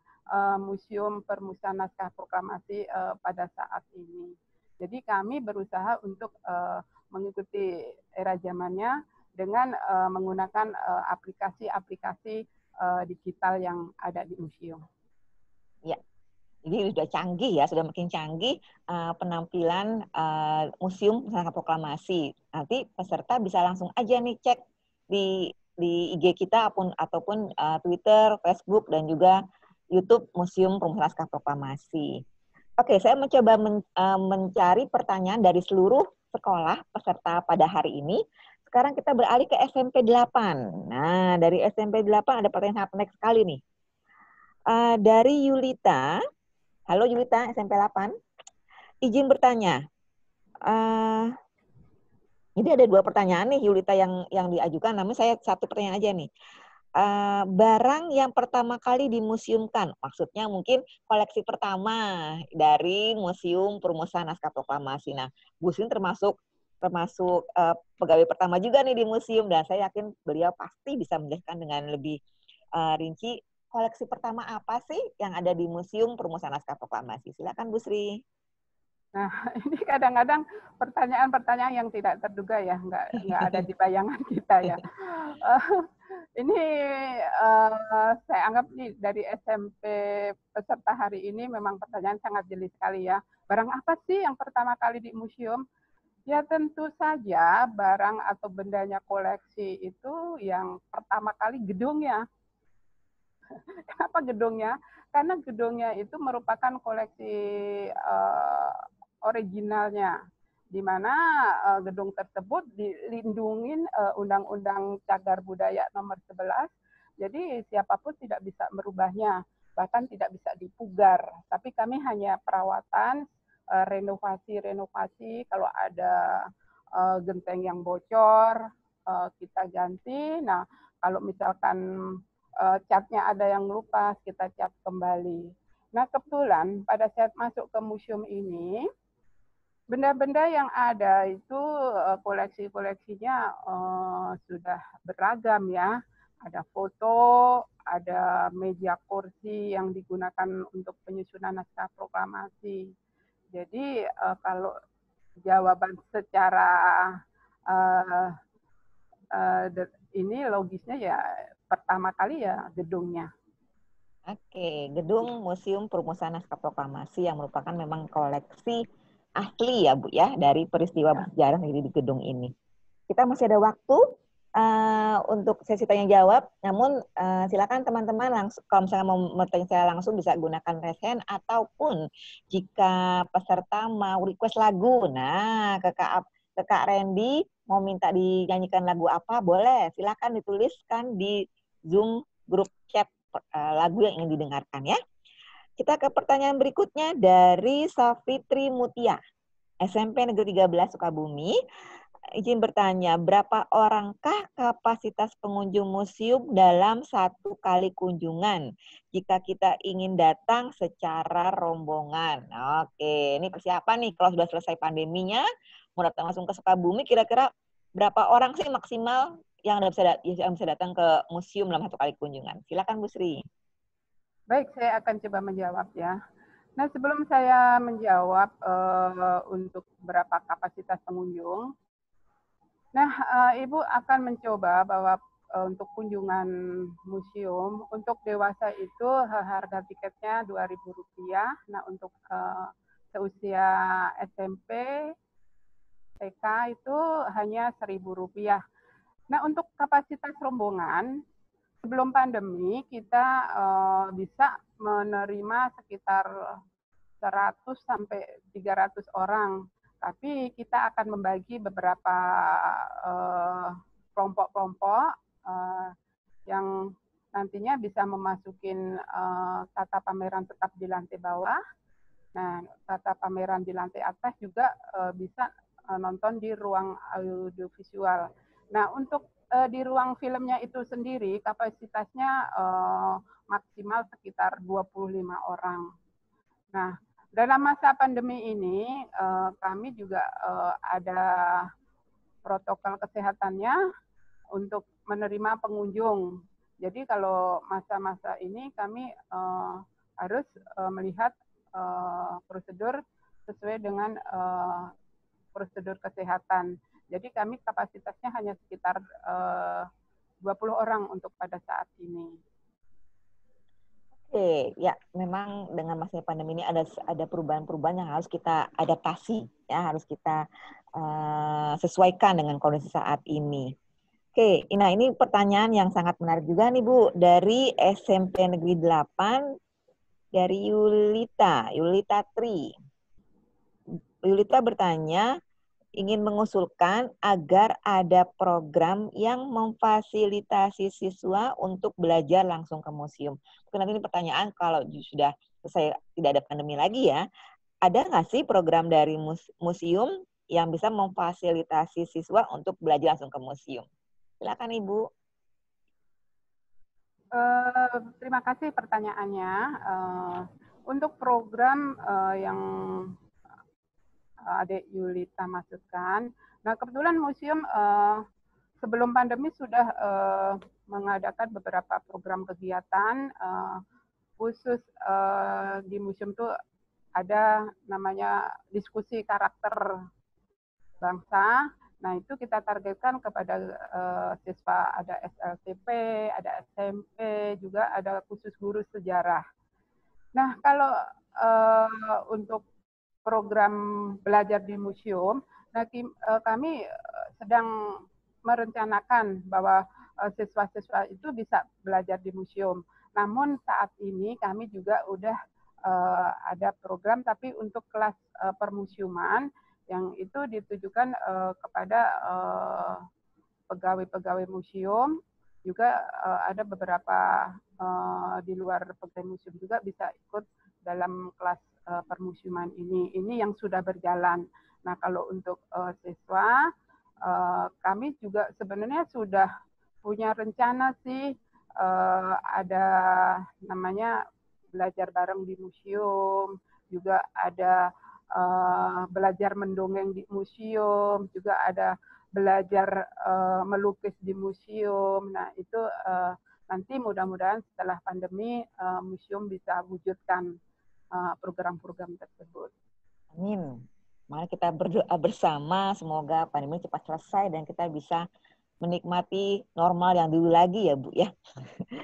Museum Permukaan Naskah Proklamasi pada saat ini. Jadi kami berusaha untuk mengikuti era zamannya dengan menggunakan aplikasi-aplikasi digital yang ada di museum. Ya, jadi sudah canggih ya, sudah makin canggih penampilan Museum Naskah Proklamasi. Nanti peserta bisa langsung aja nih cek di IG kita ataupun Twitter, Facebook, dan juga YouTube Museum Perumusan Naskah Proklamasi. Oke, saya mencoba mencari pertanyaan dari seluruh sekolah peserta pada hari ini. Sekarang kita beralih ke SMP 8. Nah, dari SMP 8 ada pertanyaan sangat menarik sekali nih. Dari Yulita. Halo Yulita, SMP 8. Izin bertanya. Ini ada 2 pertanyaan nih Yulita yang diajukan. Namun saya satu pertanyaan aja nih. Barang yang pertama kali dimuseumkan, maksudnya mungkin koleksi pertama dari Museum Perumusan Naskah Proklamasi. Nah, Bu Sin termasuk pegawai pertama juga nih di museum, dan saya yakin beliau pasti bisa menjelaskan dengan lebih rinci koleksi pertama apa sih yang ada di Museum Perumusan Naskah Proklamasi. Silakan Bu Sri. Nah, ini kadang-kadang pertanyaan-pertanyaan yang tidak terduga ya, nggak ada di bayangan kita ya. Ini saya anggap nih dari SMP peserta hari ini memang pertanyaan sangat jeli sekali ya. Barang apa sih yang pertama kali di museum? Ya tentu saja barang atau bendanya koleksi itu yang pertama kali gedungnya. Kenapa gedungnya? Karena gedungnya itu merupakan koleksi originalnya, di mana gedung tersebut dilindungi Undang-Undang Cagar Budaya Nomor 11. Jadi siapapun tidak bisa merubahnya, bahkan tidak bisa dipugar. Tapi kami hanya perawatan, renovasi. Kalau ada genteng yang bocor, kita ganti. Nah, kalau misalkan catnya ada yang lupa, kita cat kembali. Nah, kebetulan pada saat masuk ke museum ini, benda-benda yang ada itu koleksi-koleksinya sudah beragam ya. Ada foto, ada meja kursi yang digunakan untuk penyusunan naskah proklamasi. Jadi kalau jawaban secara ini logisnya ya pertama kali ya gedungnya. Oke, gedung Museum Perumusan Naskah Proklamasi yang merupakan memang koleksi asli ya Bu ya dari peristiwa bersejarah di gedung ini. Kita masih ada waktu untuk sesi tanya jawab, namun silakan teman-teman langsung kalau misalnya mau bertanya saya langsung bisa gunakan raise hand, ataupun jika peserta mau request lagu, nah ke Kak Randy mau minta dinyanyikan lagu apa boleh, silakan dituliskan di Zoom grup chat lagu yang ingin didengarkan ya. Kita ke pertanyaan berikutnya dari Safitri Mutia, SMP Negeri 13 Sukabumi. izin bertanya, berapa orangkah kapasitas pengunjung museum dalam satu kali kunjungan jika kita ingin datang secara rombongan? Oke, ini persiapan nih kalau sudah selesai pandeminya, mau datang langsung ke Sukabumi, kira-kira berapa orang sih maksimal yang bisa datang ke museum dalam satu kali kunjungan? Silakan Bu Sri. Baik, saya akan coba menjawab ya. Nah, sebelum saya menjawab untuk berapa kapasitas pengunjung, Ibu akan mencoba bahwa untuk kunjungan museum, untuk dewasa itu harga tiketnya Rp2.000. Nah, untuk seusia SMP, TK itu hanya Rp1.000. Nah, untuk kapasitas rombongan, sebelum pandemi kita bisa menerima sekitar 100 sampai 300 orang. Tapi kita akan membagi beberapa kelompok-kelompok yang nantinya bisa memasukin tata pameran tetap di lantai bawah. Nah, tata pameran di lantai atas juga bisa nonton di ruang audiovisual. Nah, untuk di ruang filmnya itu sendiri kapasitasnya maksimal sekitar 25 orang. Nah, dalam masa pandemi ini kami juga ada protokol kesehatannya untuk menerima pengunjung. Jadi kalau masa-masa ini kami harus melihat prosedur sesuai dengan prosedur kesehatan. Jadi kami kapasitasnya hanya sekitar 20 orang untuk pada saat ini. Oke, ya memang dengan masa pandemi ini ada perubahan-perubahan yang harus kita adaptasi, ya harus kita sesuaikan dengan kondisi saat ini. Oke, nah ini pertanyaan yang sangat menarik juga nih Bu, dari SMP Negeri 8, dari Yulita Tri. Yulita bertanya, ingin mengusulkan agar ada program yang memfasilitasi siswa untuk belajar langsung ke museum. Mungkin nanti ini pertanyaan kalau sudah selesai tidak ada pandemi lagi ya, ada nggak sih program dari museum yang bisa memfasilitasi siswa untuk belajar langsung ke museum? Silakan Ibu. Terima kasih pertanyaannya. Untuk program yang Adik Yulita maksudkan. Nah, kebetulan museum sebelum pandemi sudah mengadakan beberapa program kegiatan khusus di museum itu ada namanya diskusi karakter bangsa. Nah, itu kita targetkan kepada siswa, ada SLTP, ada SMP, juga ada khusus guru sejarah. Nah, kalau untuk program belajar di museum, nah kami sedang merencanakan bahwa siswa-siswa itu bisa belajar di museum. Namun saat ini kami juga udah ada program tapi untuk kelas permuseuman yang itu ditujukan kepada pegawai-pegawai museum, juga ada beberapa di luar pegawai museum juga bisa ikut dalam kelas permuseuman ini. Ini yang sudah berjalan. Nah, kalau untuk siswa, kami juga sebenarnya sudah punya rencana sih, ada namanya belajar bareng di museum, juga ada belajar mendongeng di museum, juga ada belajar melukis di museum. Nah, itu nanti mudah-mudahan setelah pandemi museum bisa wujudkan program-program tersebut. Amin. Mari kita berdoa bersama semoga pandemi cepat selesai dan kita bisa menikmati normal yang dulu lagi ya Bu ya.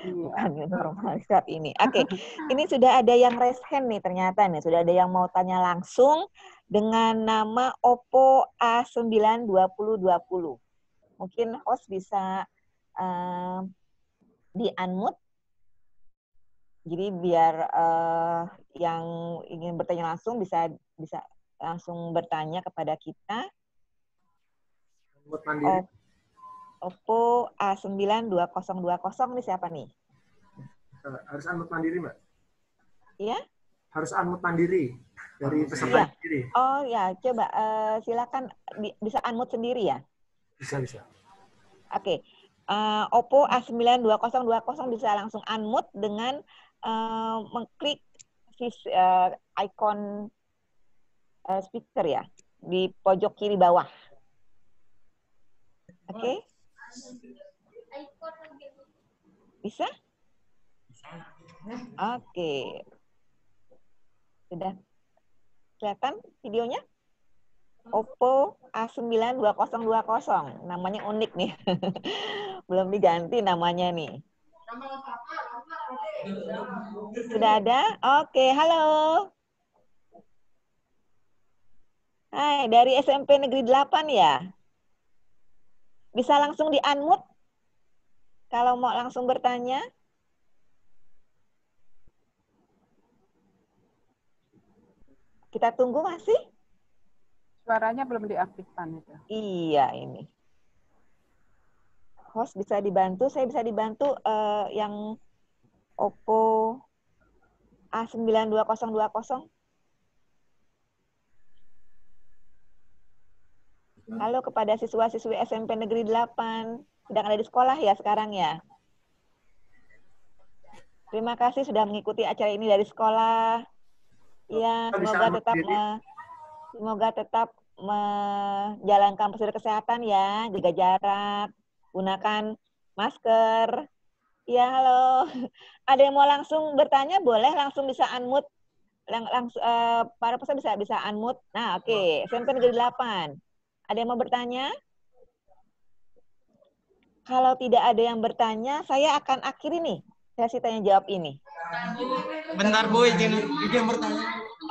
Bukan normal saat ini. Oke, ini sudah ada yang raise hand nih ternyata nih. Sudah ada yang mau tanya langsung dengan nama Oppo A92020. Mungkin host bisa di-unmute. Jadi biar yang ingin bertanya langsung bisa langsung bertanya kepada kita. Oppo A92020 nih siapa nih? Harus unmute mandiri, Mbak. Iya? Harus unmute mandiri dari peserta sendiri. Oh ya, coba silakan bisa unmute sendiri ya. Bisa. Oke. Oppo A92020 bisa langsung unmute dengan mengklik icon speaker ya di pojok kiri bawah. Oke? Bisa? Oke. Sudah kelihatan videonya? Oppo A92020. Namanya unik nih. Belum diganti namanya nih. Sudah ada? Oke, halo. Hai, dari SMP Negeri 8 ya? Bisa langsung di-unmute? Kalau mau langsung bertanya? Kita tunggu masih? Suaranya belum diaktifkan itu. Iya, ini. Host bisa dibantu, saya bisa dibantu yang Oppo A92020. Halo kepada siswa-siswi SMP Negeri 8. Sedang ada di sekolah ya sekarang ya? Terima kasih sudah mengikuti acara ini dari sekolah. Ya, semoga tetap menjalankan prosedur kesehatan ya, jaga jarak, gunakan masker. Ya, halo. Ada yang mau langsung bertanya boleh langsung bisa unmute. Para peserta bisa unmute. Nah, oke. SMP Negeri 8. Ada yang mau bertanya? Kalau tidak ada yang bertanya, saya akan akhiri nih sesi tanya jawab ini. Bentar Bu, izin bertanya.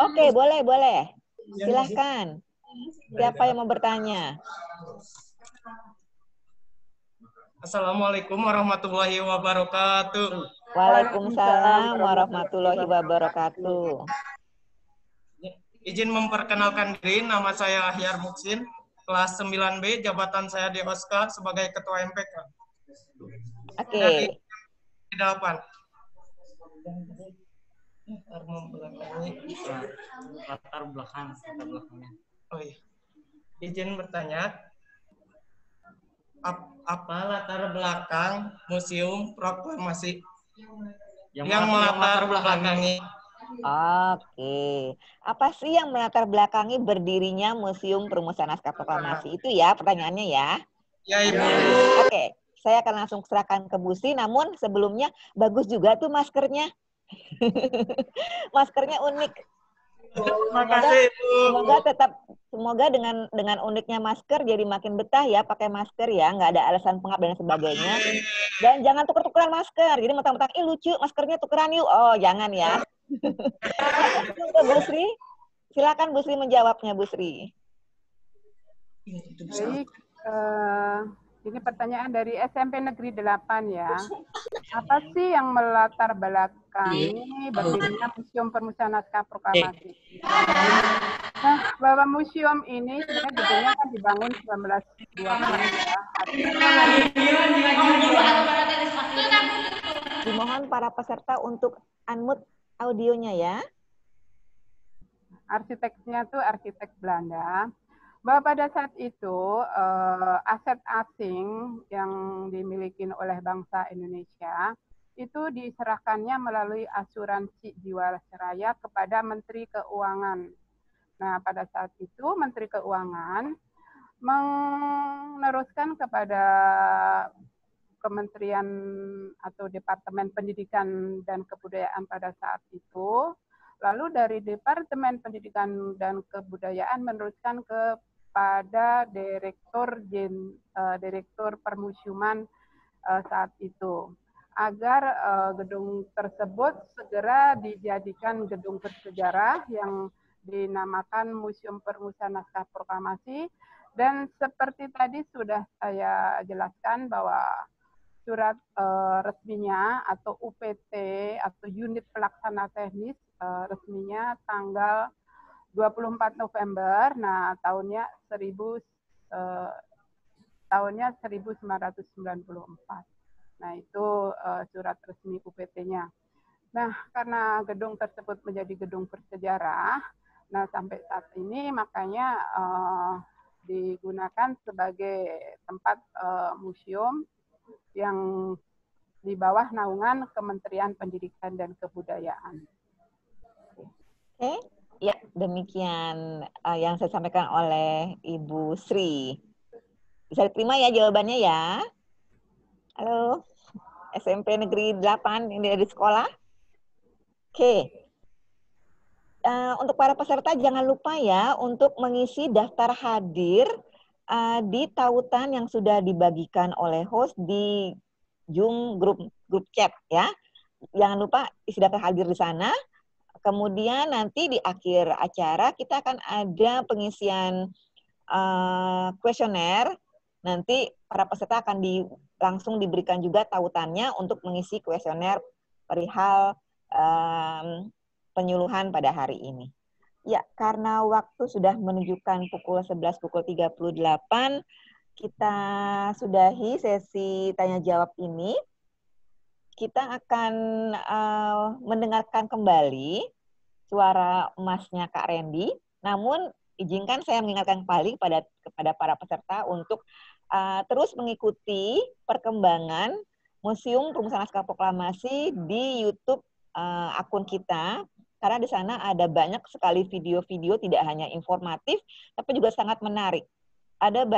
Oke, boleh. Silahkan. Siapa yang mau bertanya? Assalamualaikum warahmatullahi wabarakatuh. Waalaikumsalam warahmatullahi wabarakatuh. Izin memperkenalkan diri, nama saya Ahyar Muksin, kelas 9B, jabatan saya di OSKA sebagai Ketua MPK. Oke. Dari 8. Latar belakangnya. Oh iya. Izin bertanya, apa latar belakang Museum Proklamasi yang melatar belakangi? Oke. Apa sih yang melatar belakangi berdirinya Museum Perumusan Naskah Proklamasi? Itu ya pertanyaannya ya? Ya, Ibu. Oke. Saya akan langsung serahkan ke Bu Sri, namun sebelumnya bagus juga tuh maskernya. Maskernya unik. Semoga dengan uniknya masker jadi makin betah ya pakai masker ya, nggak ada alasan pengap dan sebagainya. Dan jangan tuker-tukeran masker. Jadi mentang-mentang lucu maskernya tukeran yuk. Oh, jangan ya. Bu Sri, silakan Bu Sri menjawabnya, Bu Sri. Baik, ini pertanyaan dari SMP Negeri 8 ya. Apa sih yang melatar belakangi berdirinya Museum Perumusan Naskah Proklamasi? Nah, bahwa museum ini sebenarnya gedungnya kan dibangun 1920 ya. Dimohon para peserta untuk unmute audionya ya. Arsiteknya tuh arsitek Belanda. Bahwa pada saat itu aset asing yang dimiliki oleh bangsa Indonesia itu diserahkannya melalui asuransi jiwasraya kepada Menteri Keuangan. Nah, pada saat itu Menteri Keuangan meneruskan kepada Kementerian atau Departemen Pendidikan dan Kebudayaan pada saat itu. Lalu dari Departemen Pendidikan dan Kebudayaan meneruskan kepada Direktur Permusiuman saat itu, agar gedung tersebut segera dijadikan gedung bersejarah yang dinamakan Museum Perumusan Naskah Proklamasi. Dan seperti tadi sudah saya jelaskan bahwa surat resminya atau UPT atau unit pelaksana teknis resminya tanggal 24 November, nah tahunnya 1994. Nah itu surat resmi UPT-nya. Nah karena gedung tersebut menjadi gedung bersejarah, nah sampai saat ini makanya digunakan sebagai tempat museum yang di bawah naungan Kementerian Pendidikan dan Kebudayaan. Oke, ya demikian yang saya sampaikan oleh Ibu Sri. Bisa diterima ya jawabannya ya. Halo, SMP Negeri 8 ini dari sekolah. Oke. Untuk para peserta jangan lupa ya untuk mengisi daftar hadir di tautan yang sudah dibagikan oleh host di Zoom grup chat ya. Jangan lupa isi daftar hadir di sana. Kemudian nanti di akhir acara kita akan ada pengisian kuesioner. Nanti para peserta akan langsung diberikan juga tautannya untuk mengisi kuesioner perihal penyuluhan pada hari ini. Ya, karena waktu sudah menunjukkan pukul 11, pukul 38, kita sudahi sesi tanya jawab ini. Kita akan mendengarkan kembali suara emasnya Kak Randy. Namun, izinkan saya mengingatkan kembali kepada para peserta untuk terus mengikuti perkembangan Museum Perumusan Naskah Proklamasi di YouTube akun kita. Karena di sana ada banyak sekali video-video tidak hanya informatif, tapi juga sangat menarik. Ada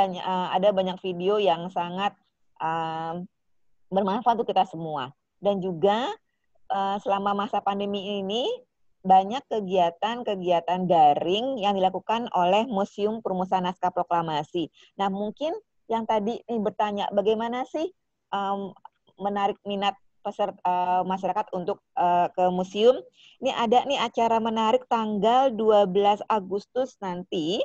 banyak video yang sangat bermanfaat untuk kita semua. Dan juga selama masa pandemi ini banyak kegiatan-kegiatan daring yang dilakukan oleh Museum Perumusan Naskah Proklamasi. Nah, mungkin yang tadi bertanya bagaimana sih menarik minat masyarakat untuk ke museum. Ini ada nih acara menarik tanggal 12 Agustus nanti,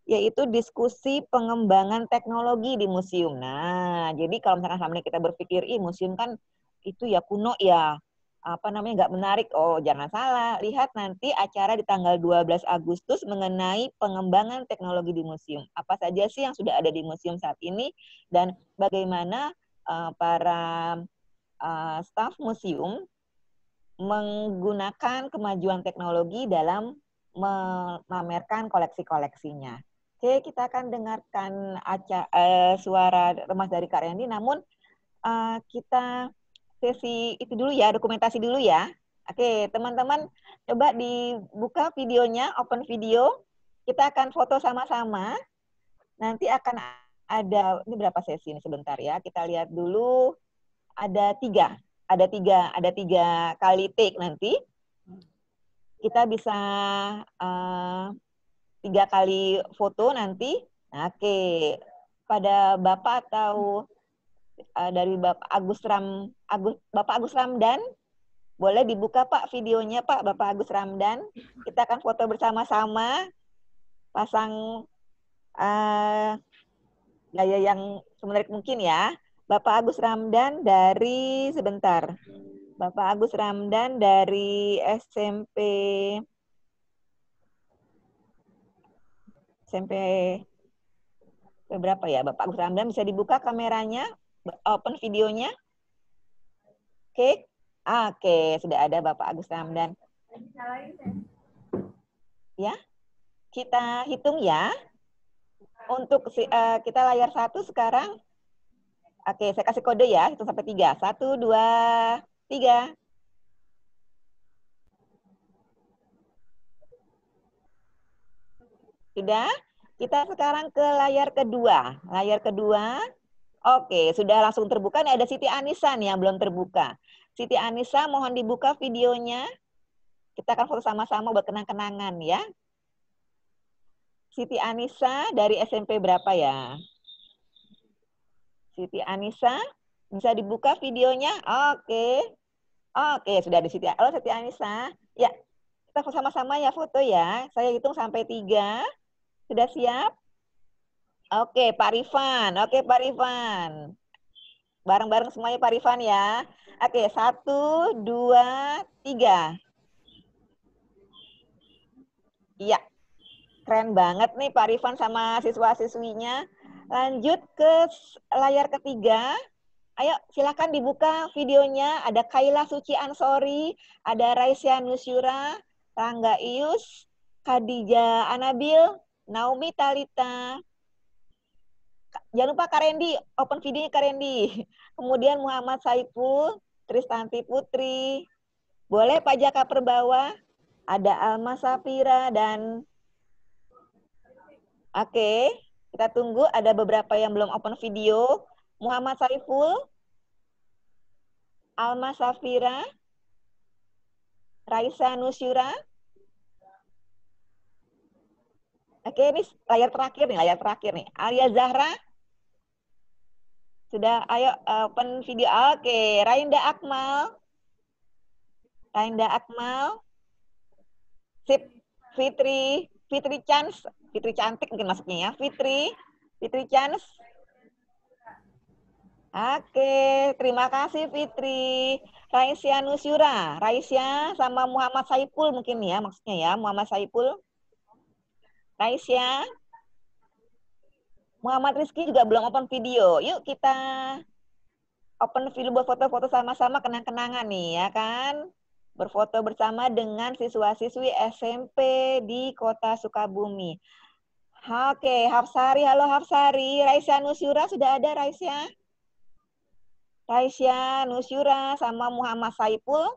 yaitu diskusi pengembangan teknologi di museum. Nah, jadi kalau misalkan selama ini kita berpikir, museum kan itu ya kuno ya, nggak menarik. Oh, jangan salah. Lihat nanti acara di tanggal 12 Agustus mengenai pengembangan teknologi di museum. Apa saja sih yang sudah ada di museum saat ini, dan bagaimana para staf museum menggunakan kemajuan teknologi dalam memamerkan koleksi-koleksinya. Oke, kita akan dengarkan suara remas dari Kak Randy, namun kita sesi itu dulu ya, dokumentasi dulu ya. Oke, teman-teman coba dibuka videonya, open video. Kita akan foto sama-sama. Nanti akan ada, ini berapa sesi ini sebentar ya, kita lihat dulu. Ada tiga kali take nanti. Kita bisa 3 kali foto nanti. Nah, oke. Pada Bapak atau dari Bapak Agus Ramdan, boleh dibuka Pak videonya Pak, Bapak Agus Ramdan. Kita akan foto bersama-sama, pasang gaya yang semenarik mungkin ya. Bapak Agus Ramdan dari, Bapak Agus Ramdan dari SMP berapa ya Bapak Agus Ramdan, bisa dibuka kameranya, open videonya. Oke, sudah ada Bapak Agus Ramdan. Ya, kita hitung ya. Untuk kita layar 1 sekarang. Oke, saya kasih kode ya, hitung sampai 3. 1, 2, 3. Sudah? Kita sekarang ke layar kedua. Layar kedua, oke, sudah langsung terbuka. Nih ada Siti Anissa nih yang belum terbuka. Siti Anissa, mohon dibuka videonya. Kita akan foto sama-sama buat kenang-kenangan ya. Siti Anissa dari SMP berapa ya? Siti Anissa, bisa dibuka videonya? Oke, sudah di Siti. Halo Siti Anissa. Ya, kita sama-sama ya foto ya. Saya hitung sampai 3. Sudah siap? Oke, Pak Rifan. Bareng-bareng semuanya Pak Rifan ya. Oke, 1, 2, 3. Iya, keren banget nih Pak Rifan sama siswa-siswinya. Lanjut ke layar ketiga. Ayo silakan dibuka videonya. Ada Kaila Suci Ansori, ada Raisya Nusyura, Rangga Ius, Khadijah Anabil, Naomi Talita, Jangan lupa Kak Rendi, open videonya Kak Rendi. Kemudian Muhammad Saiful, Tristanti Putri. Boleh Pak Jaka Perbawa, ada Alma Safira dan oke, kita tunggu, ada beberapa yang belum open video. Muhammad Saiful, Alma Safira, Raisa Nusyura. Oke, ini layar terakhir nih. Alia Zahra. Sudah, ayo open video. Oke, Rainda Akmal. Sip, Fitri Chance, Fitri cantik mungkin masuknya ya. Fitri Chance. Oke, terima kasih Fitri. Raisya Nusyura, Raisya sama Muhammad Saiful mungkin ya maksudnya ya, Muhammad Saiful. Raisya. Muhammad Rizky juga belum open video. Yuk kita open video buat foto-foto sama-sama kenang-kenangan nih ya kan. Berfoto bersama dengan siswa-siswi SMP di Kota Sukabumi. Oke, Hafsari, halo Hafsari. Raisya Nusyura sudah ada Raisya? Raisya Nusyura sama Muhammad Saiful.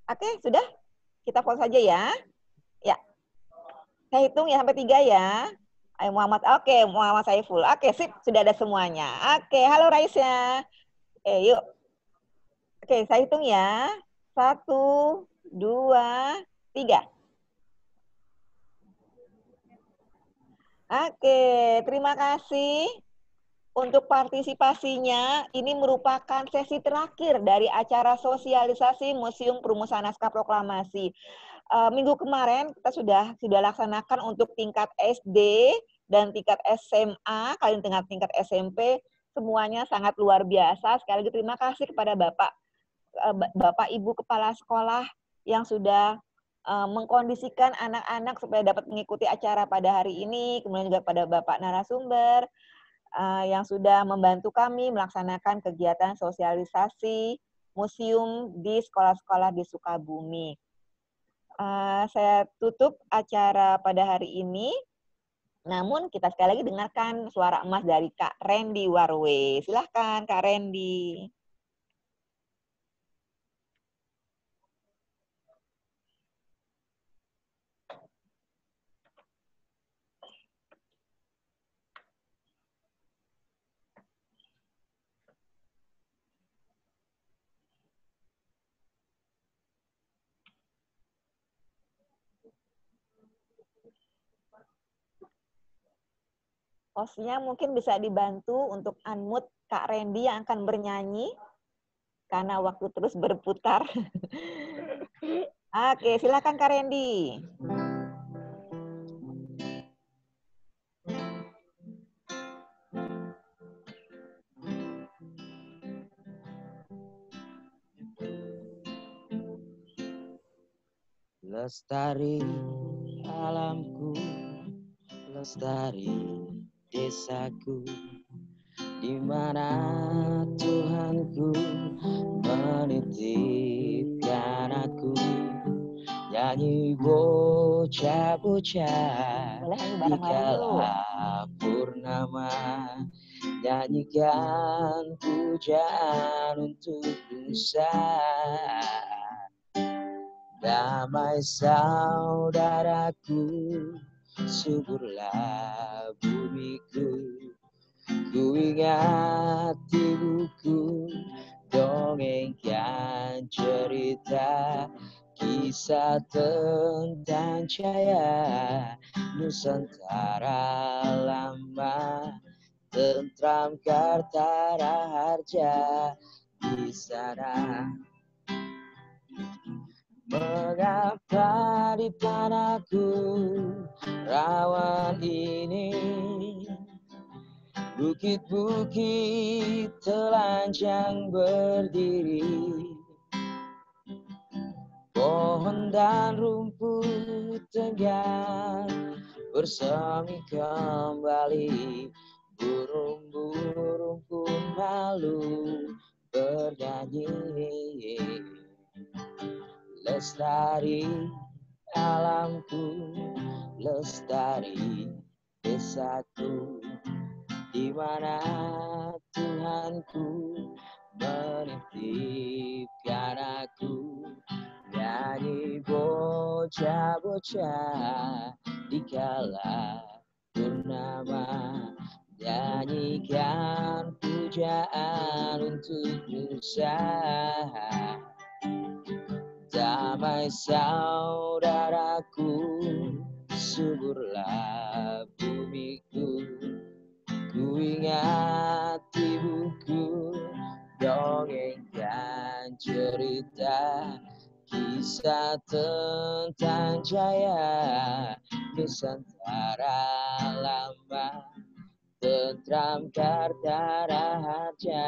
Oke, sudah? Kita foto saja ya. Ya. Saya hitung ya sampai 3 ya. Ayo Muhammad, oke, Muhammad Saiful. Oke, sip, sudah ada semuanya. Oke, halo Raisya. Yuk. Oke, saya hitung ya. 1, 2, 3. Oke, terima kasih untuk partisipasinya. Ini merupakan sesi terakhir dari acara sosialisasi Museum Perumusan Naskah Proklamasi. Minggu kemarin kita sudah laksanakan untuk tingkat SD dan tingkat SMA, kali ini tingkat SMP, semuanya sangat luar biasa. Sekali lagi terima kasih kepada Bapak Ibu Kepala Sekolah yang sudah mengkondisikan anak-anak supaya dapat mengikuti acara pada hari ini, kemudian juga pada Bapak narasumber yang sudah membantu kami melaksanakan kegiatan sosialisasi museum di sekolah-sekolah di Sukabumi. Saya tutup acara pada hari ini. Namun kita sekali lagi dengarkan suara emas dari Kak Randy Warwe. Silahkan Kak Randy. Hostnya mungkin bisa dibantu untuk unmute Kak Randy yang akan bernyanyi karena waktu terus berputar. Oke, silakan Kak Randy. Lestari alamku, lestari desaku, di mana Tuhanku menitipkan aku. Nyanyi bocah-bocah di kala purnama, nyanyikan pujaan untuk Nusa. Damai saudaraku, suburlah bumiku. Ku ingat ibuku dongengkan cerita, kisah tentang jaya Nusantara lama, tentram Kartara Harja di sana. Mengapa di tanahku rawan ini, bukit-bukit telanjang berdiri, pohon dan rumput tegak bersemi kembali, burung-burung pun malu bernyanyi. Lestari alamku, lestari desaku, di mana Tuhanku menitipkan aku. Nyanyi bocah-bocah di kala purnama, nyanyikan pujaan untuk Nusa. Damai saudaraku, suburlah bumiku. Ku ingat ibuku dongengkan cerita, kisah tentang jaya Nusantara lama, tentram Kartara Harja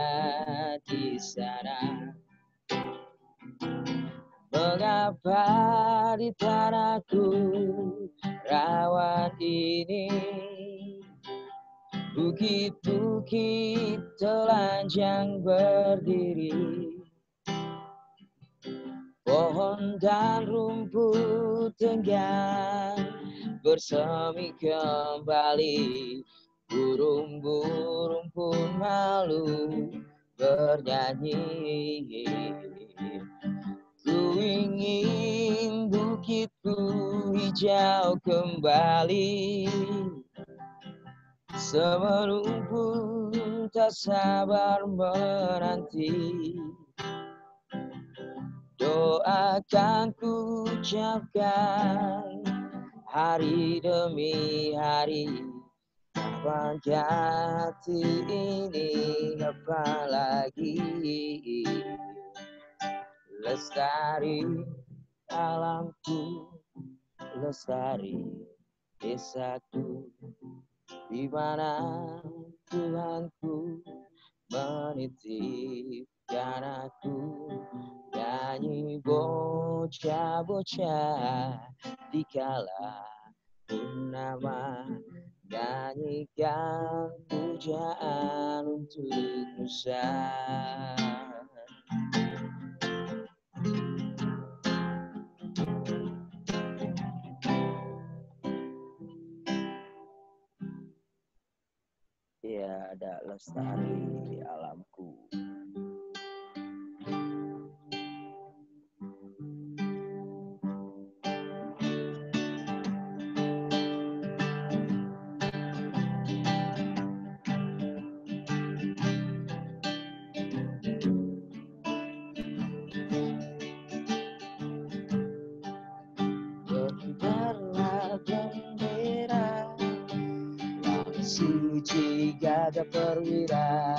di sana. Mengapa di tanahku rawan ini bukit-bukit telanjang berdiri, pohon dan rumput tenggang bersemi kembali, burung-burung pun malu bernyanyi. Ku ingin bukitku hijau kembali, semeru pun tak sabar menanti. Doakan ku ucapkan hari demi hari, kapan jati ini apalagi. Lestari alamku, lestari desaku, di mana Tuhanku menitipkan aku. Nyanyi bocah-bocah di kala purnama, nyanyikan pujaan untuk Nusa. Ya, ada lestari alamku. Berkibarlah bendera suci gagah perwira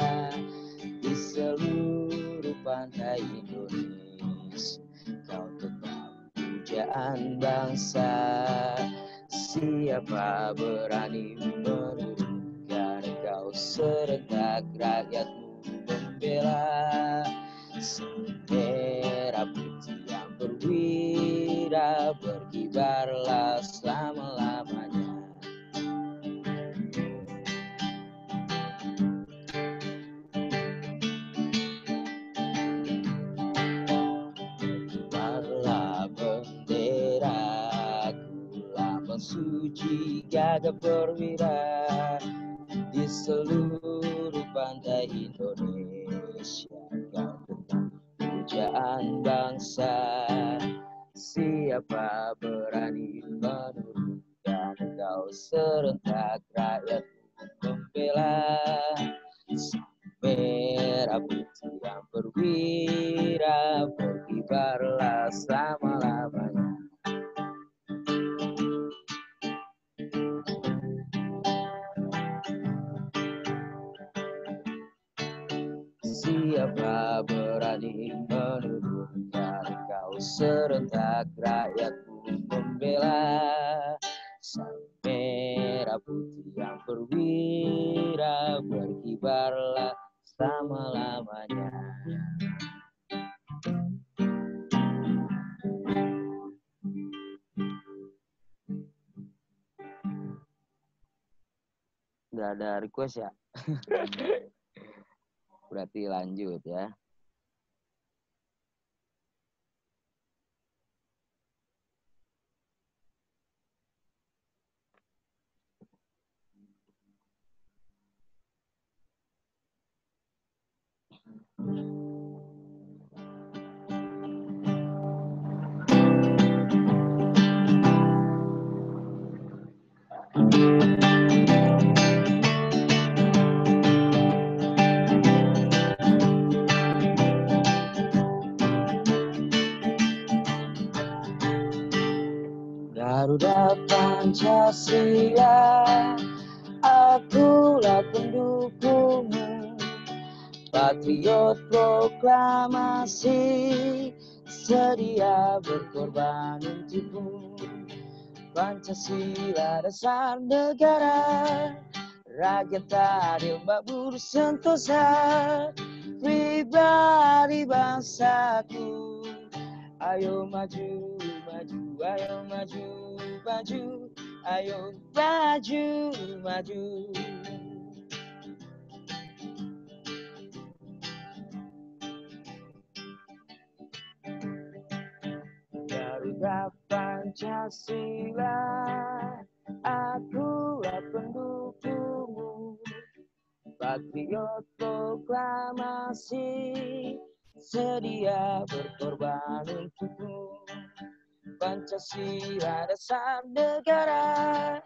di seluruh pantai Indonesia. Kau tetap pujaan bangsa, siapa berani menurunkan kau serentak rakyatmu membela. Merah putih yang perwira, berkibarlah selama-lamanya. Suci gagah perwira di seluruh pantai Indonesia. Kau tetap pujaan bangsa, siapa berani menurunkan kau serentak rakyatmu membela. Merah putih yang perwira, berkibarlah selama-lamanya. Siapa berani menurunkan kau serentak rakyatmu membela. Sang merah putih yang perwira, berkibarlah selama-lamanya. Gak ada request ya? Berarti lanjut ya. Garuda Pancasila, akulah pendukungmu, patriot proklamasi, sedia berkorban untukmu. Pancasila dasar negara, rakyat adil makmur sentosa, pribadi bangsaku. Ayo maju, maju, ayo maju, maju, ayo maju, maju. Garuda Pancasila, akulah pendukungmu, patriot proklamasi, sedia berkorban untukmu. Pancasila dasar negara,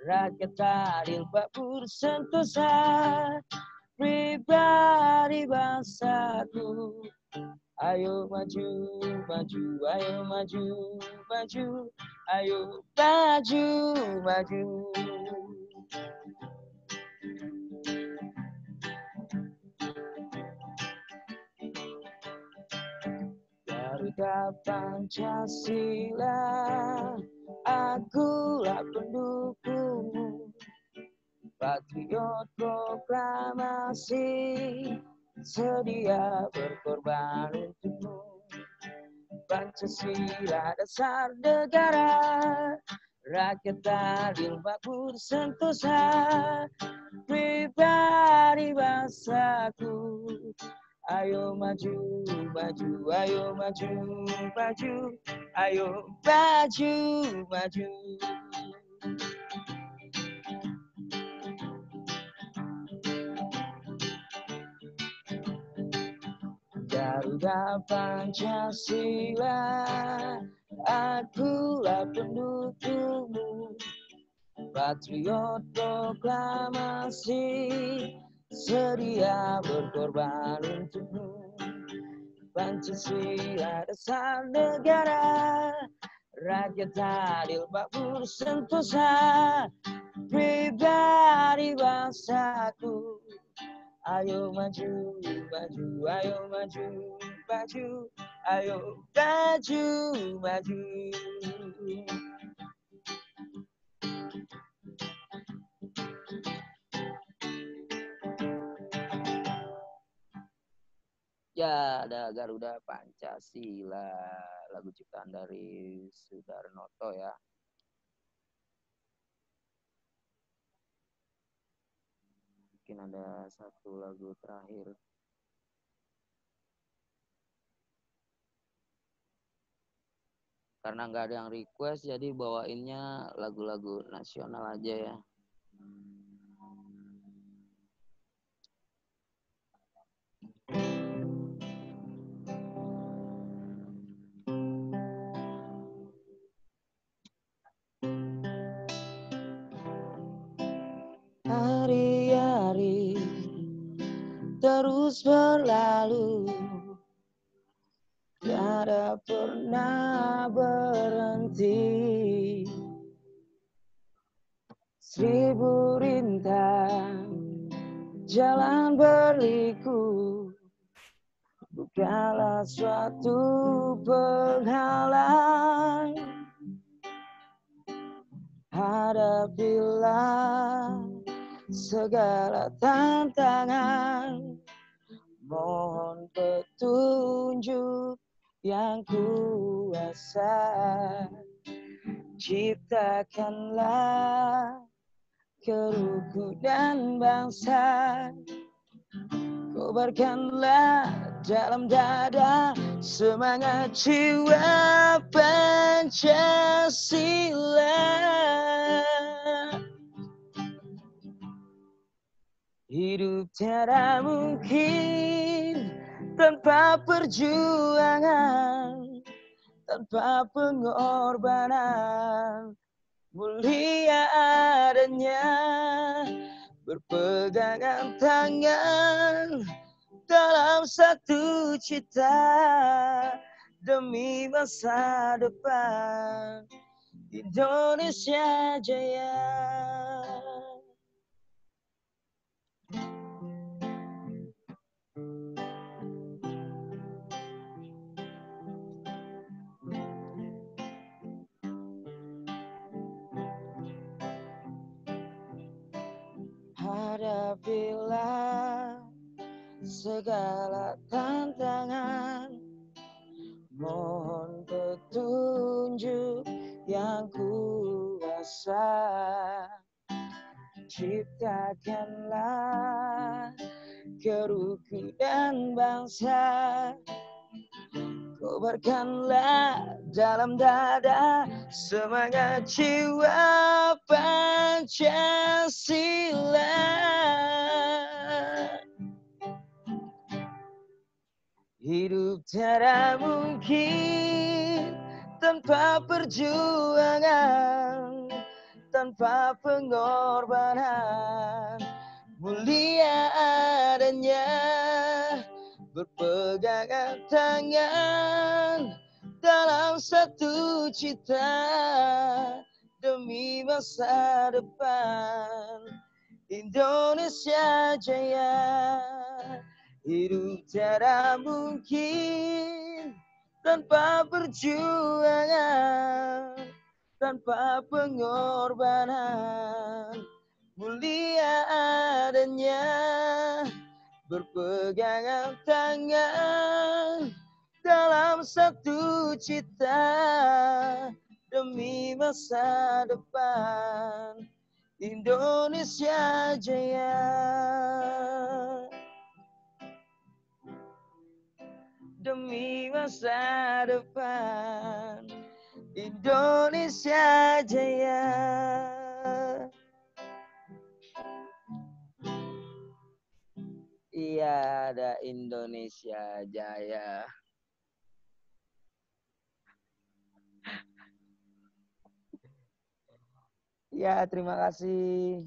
rakyat adil makmur sentosa, pribadi bangsaku. Ayo maju, maju, ayo maju, maju, ayo maju, maju. Garuda Pancasila, akulah pendukungmu, patriot proklamasi, sedia berkorban untukmu. Pancasila dasar negara, rakyat adil makmur sentosa, pribadi bangsaku. Ayo maju, maju, ayo maju, maju, ayo maju, maju. Garuda Pancasila, akulah pendukungmu, patriot proklamasi, sedia berkorban untukmu. Pancasila dasar negara, rakyat adil makmur sentosa, pribadi bangsaku. Ayo maju, maju, ayo maju, maju, ayo maju, maju. Ya, ada Garuda Pancasila, lagu ciptaan dari Sudarnoto ya. Mungkin ada satu lagu terakhir. Karena nggak ada yang request, jadi bawainnya lagu-lagu nasional aja ya. Hari-hari terus berlalu, tiada pernah berhenti. Seribu rintang jalan berliku, bukanlah suatu penghalang. Hadapilah segala tantangan, mohon petunjuk yang kuasa. Ciptakanlah kerukunan bangsa, kobarkanlah dalam dada semangat jiwa Pancasila. Hidup tiada mungkin tanpa perjuangan, tanpa pengorbanan. Mulia adanya berpegangan tangan dalam satu cita demi masa depan Indonesia Jaya. Hadapilah segala tantangan, mohon petunjuk yang kuasa. Ciptakanlah keruku dan bangsa, kobarkanlah dalam dada semangat jiwa Pancasila. Hidup tiada mungkin tanpa perjuangan, tanpa pengorbanan. Mulia adanya berpegangan tangan dalam satu cita demi masa depan. Indonesia Jaya. Hidup tiada mungkin tanpa perjuangan, tanpa pengorbanan. Mulia adanya berpegangan tangan dalam satu cita demi masa depan. Indonesia Jaya. Demi masa depan, Indonesia Jaya. Iya, ada Indonesia Jaya. Ya, terima kasih.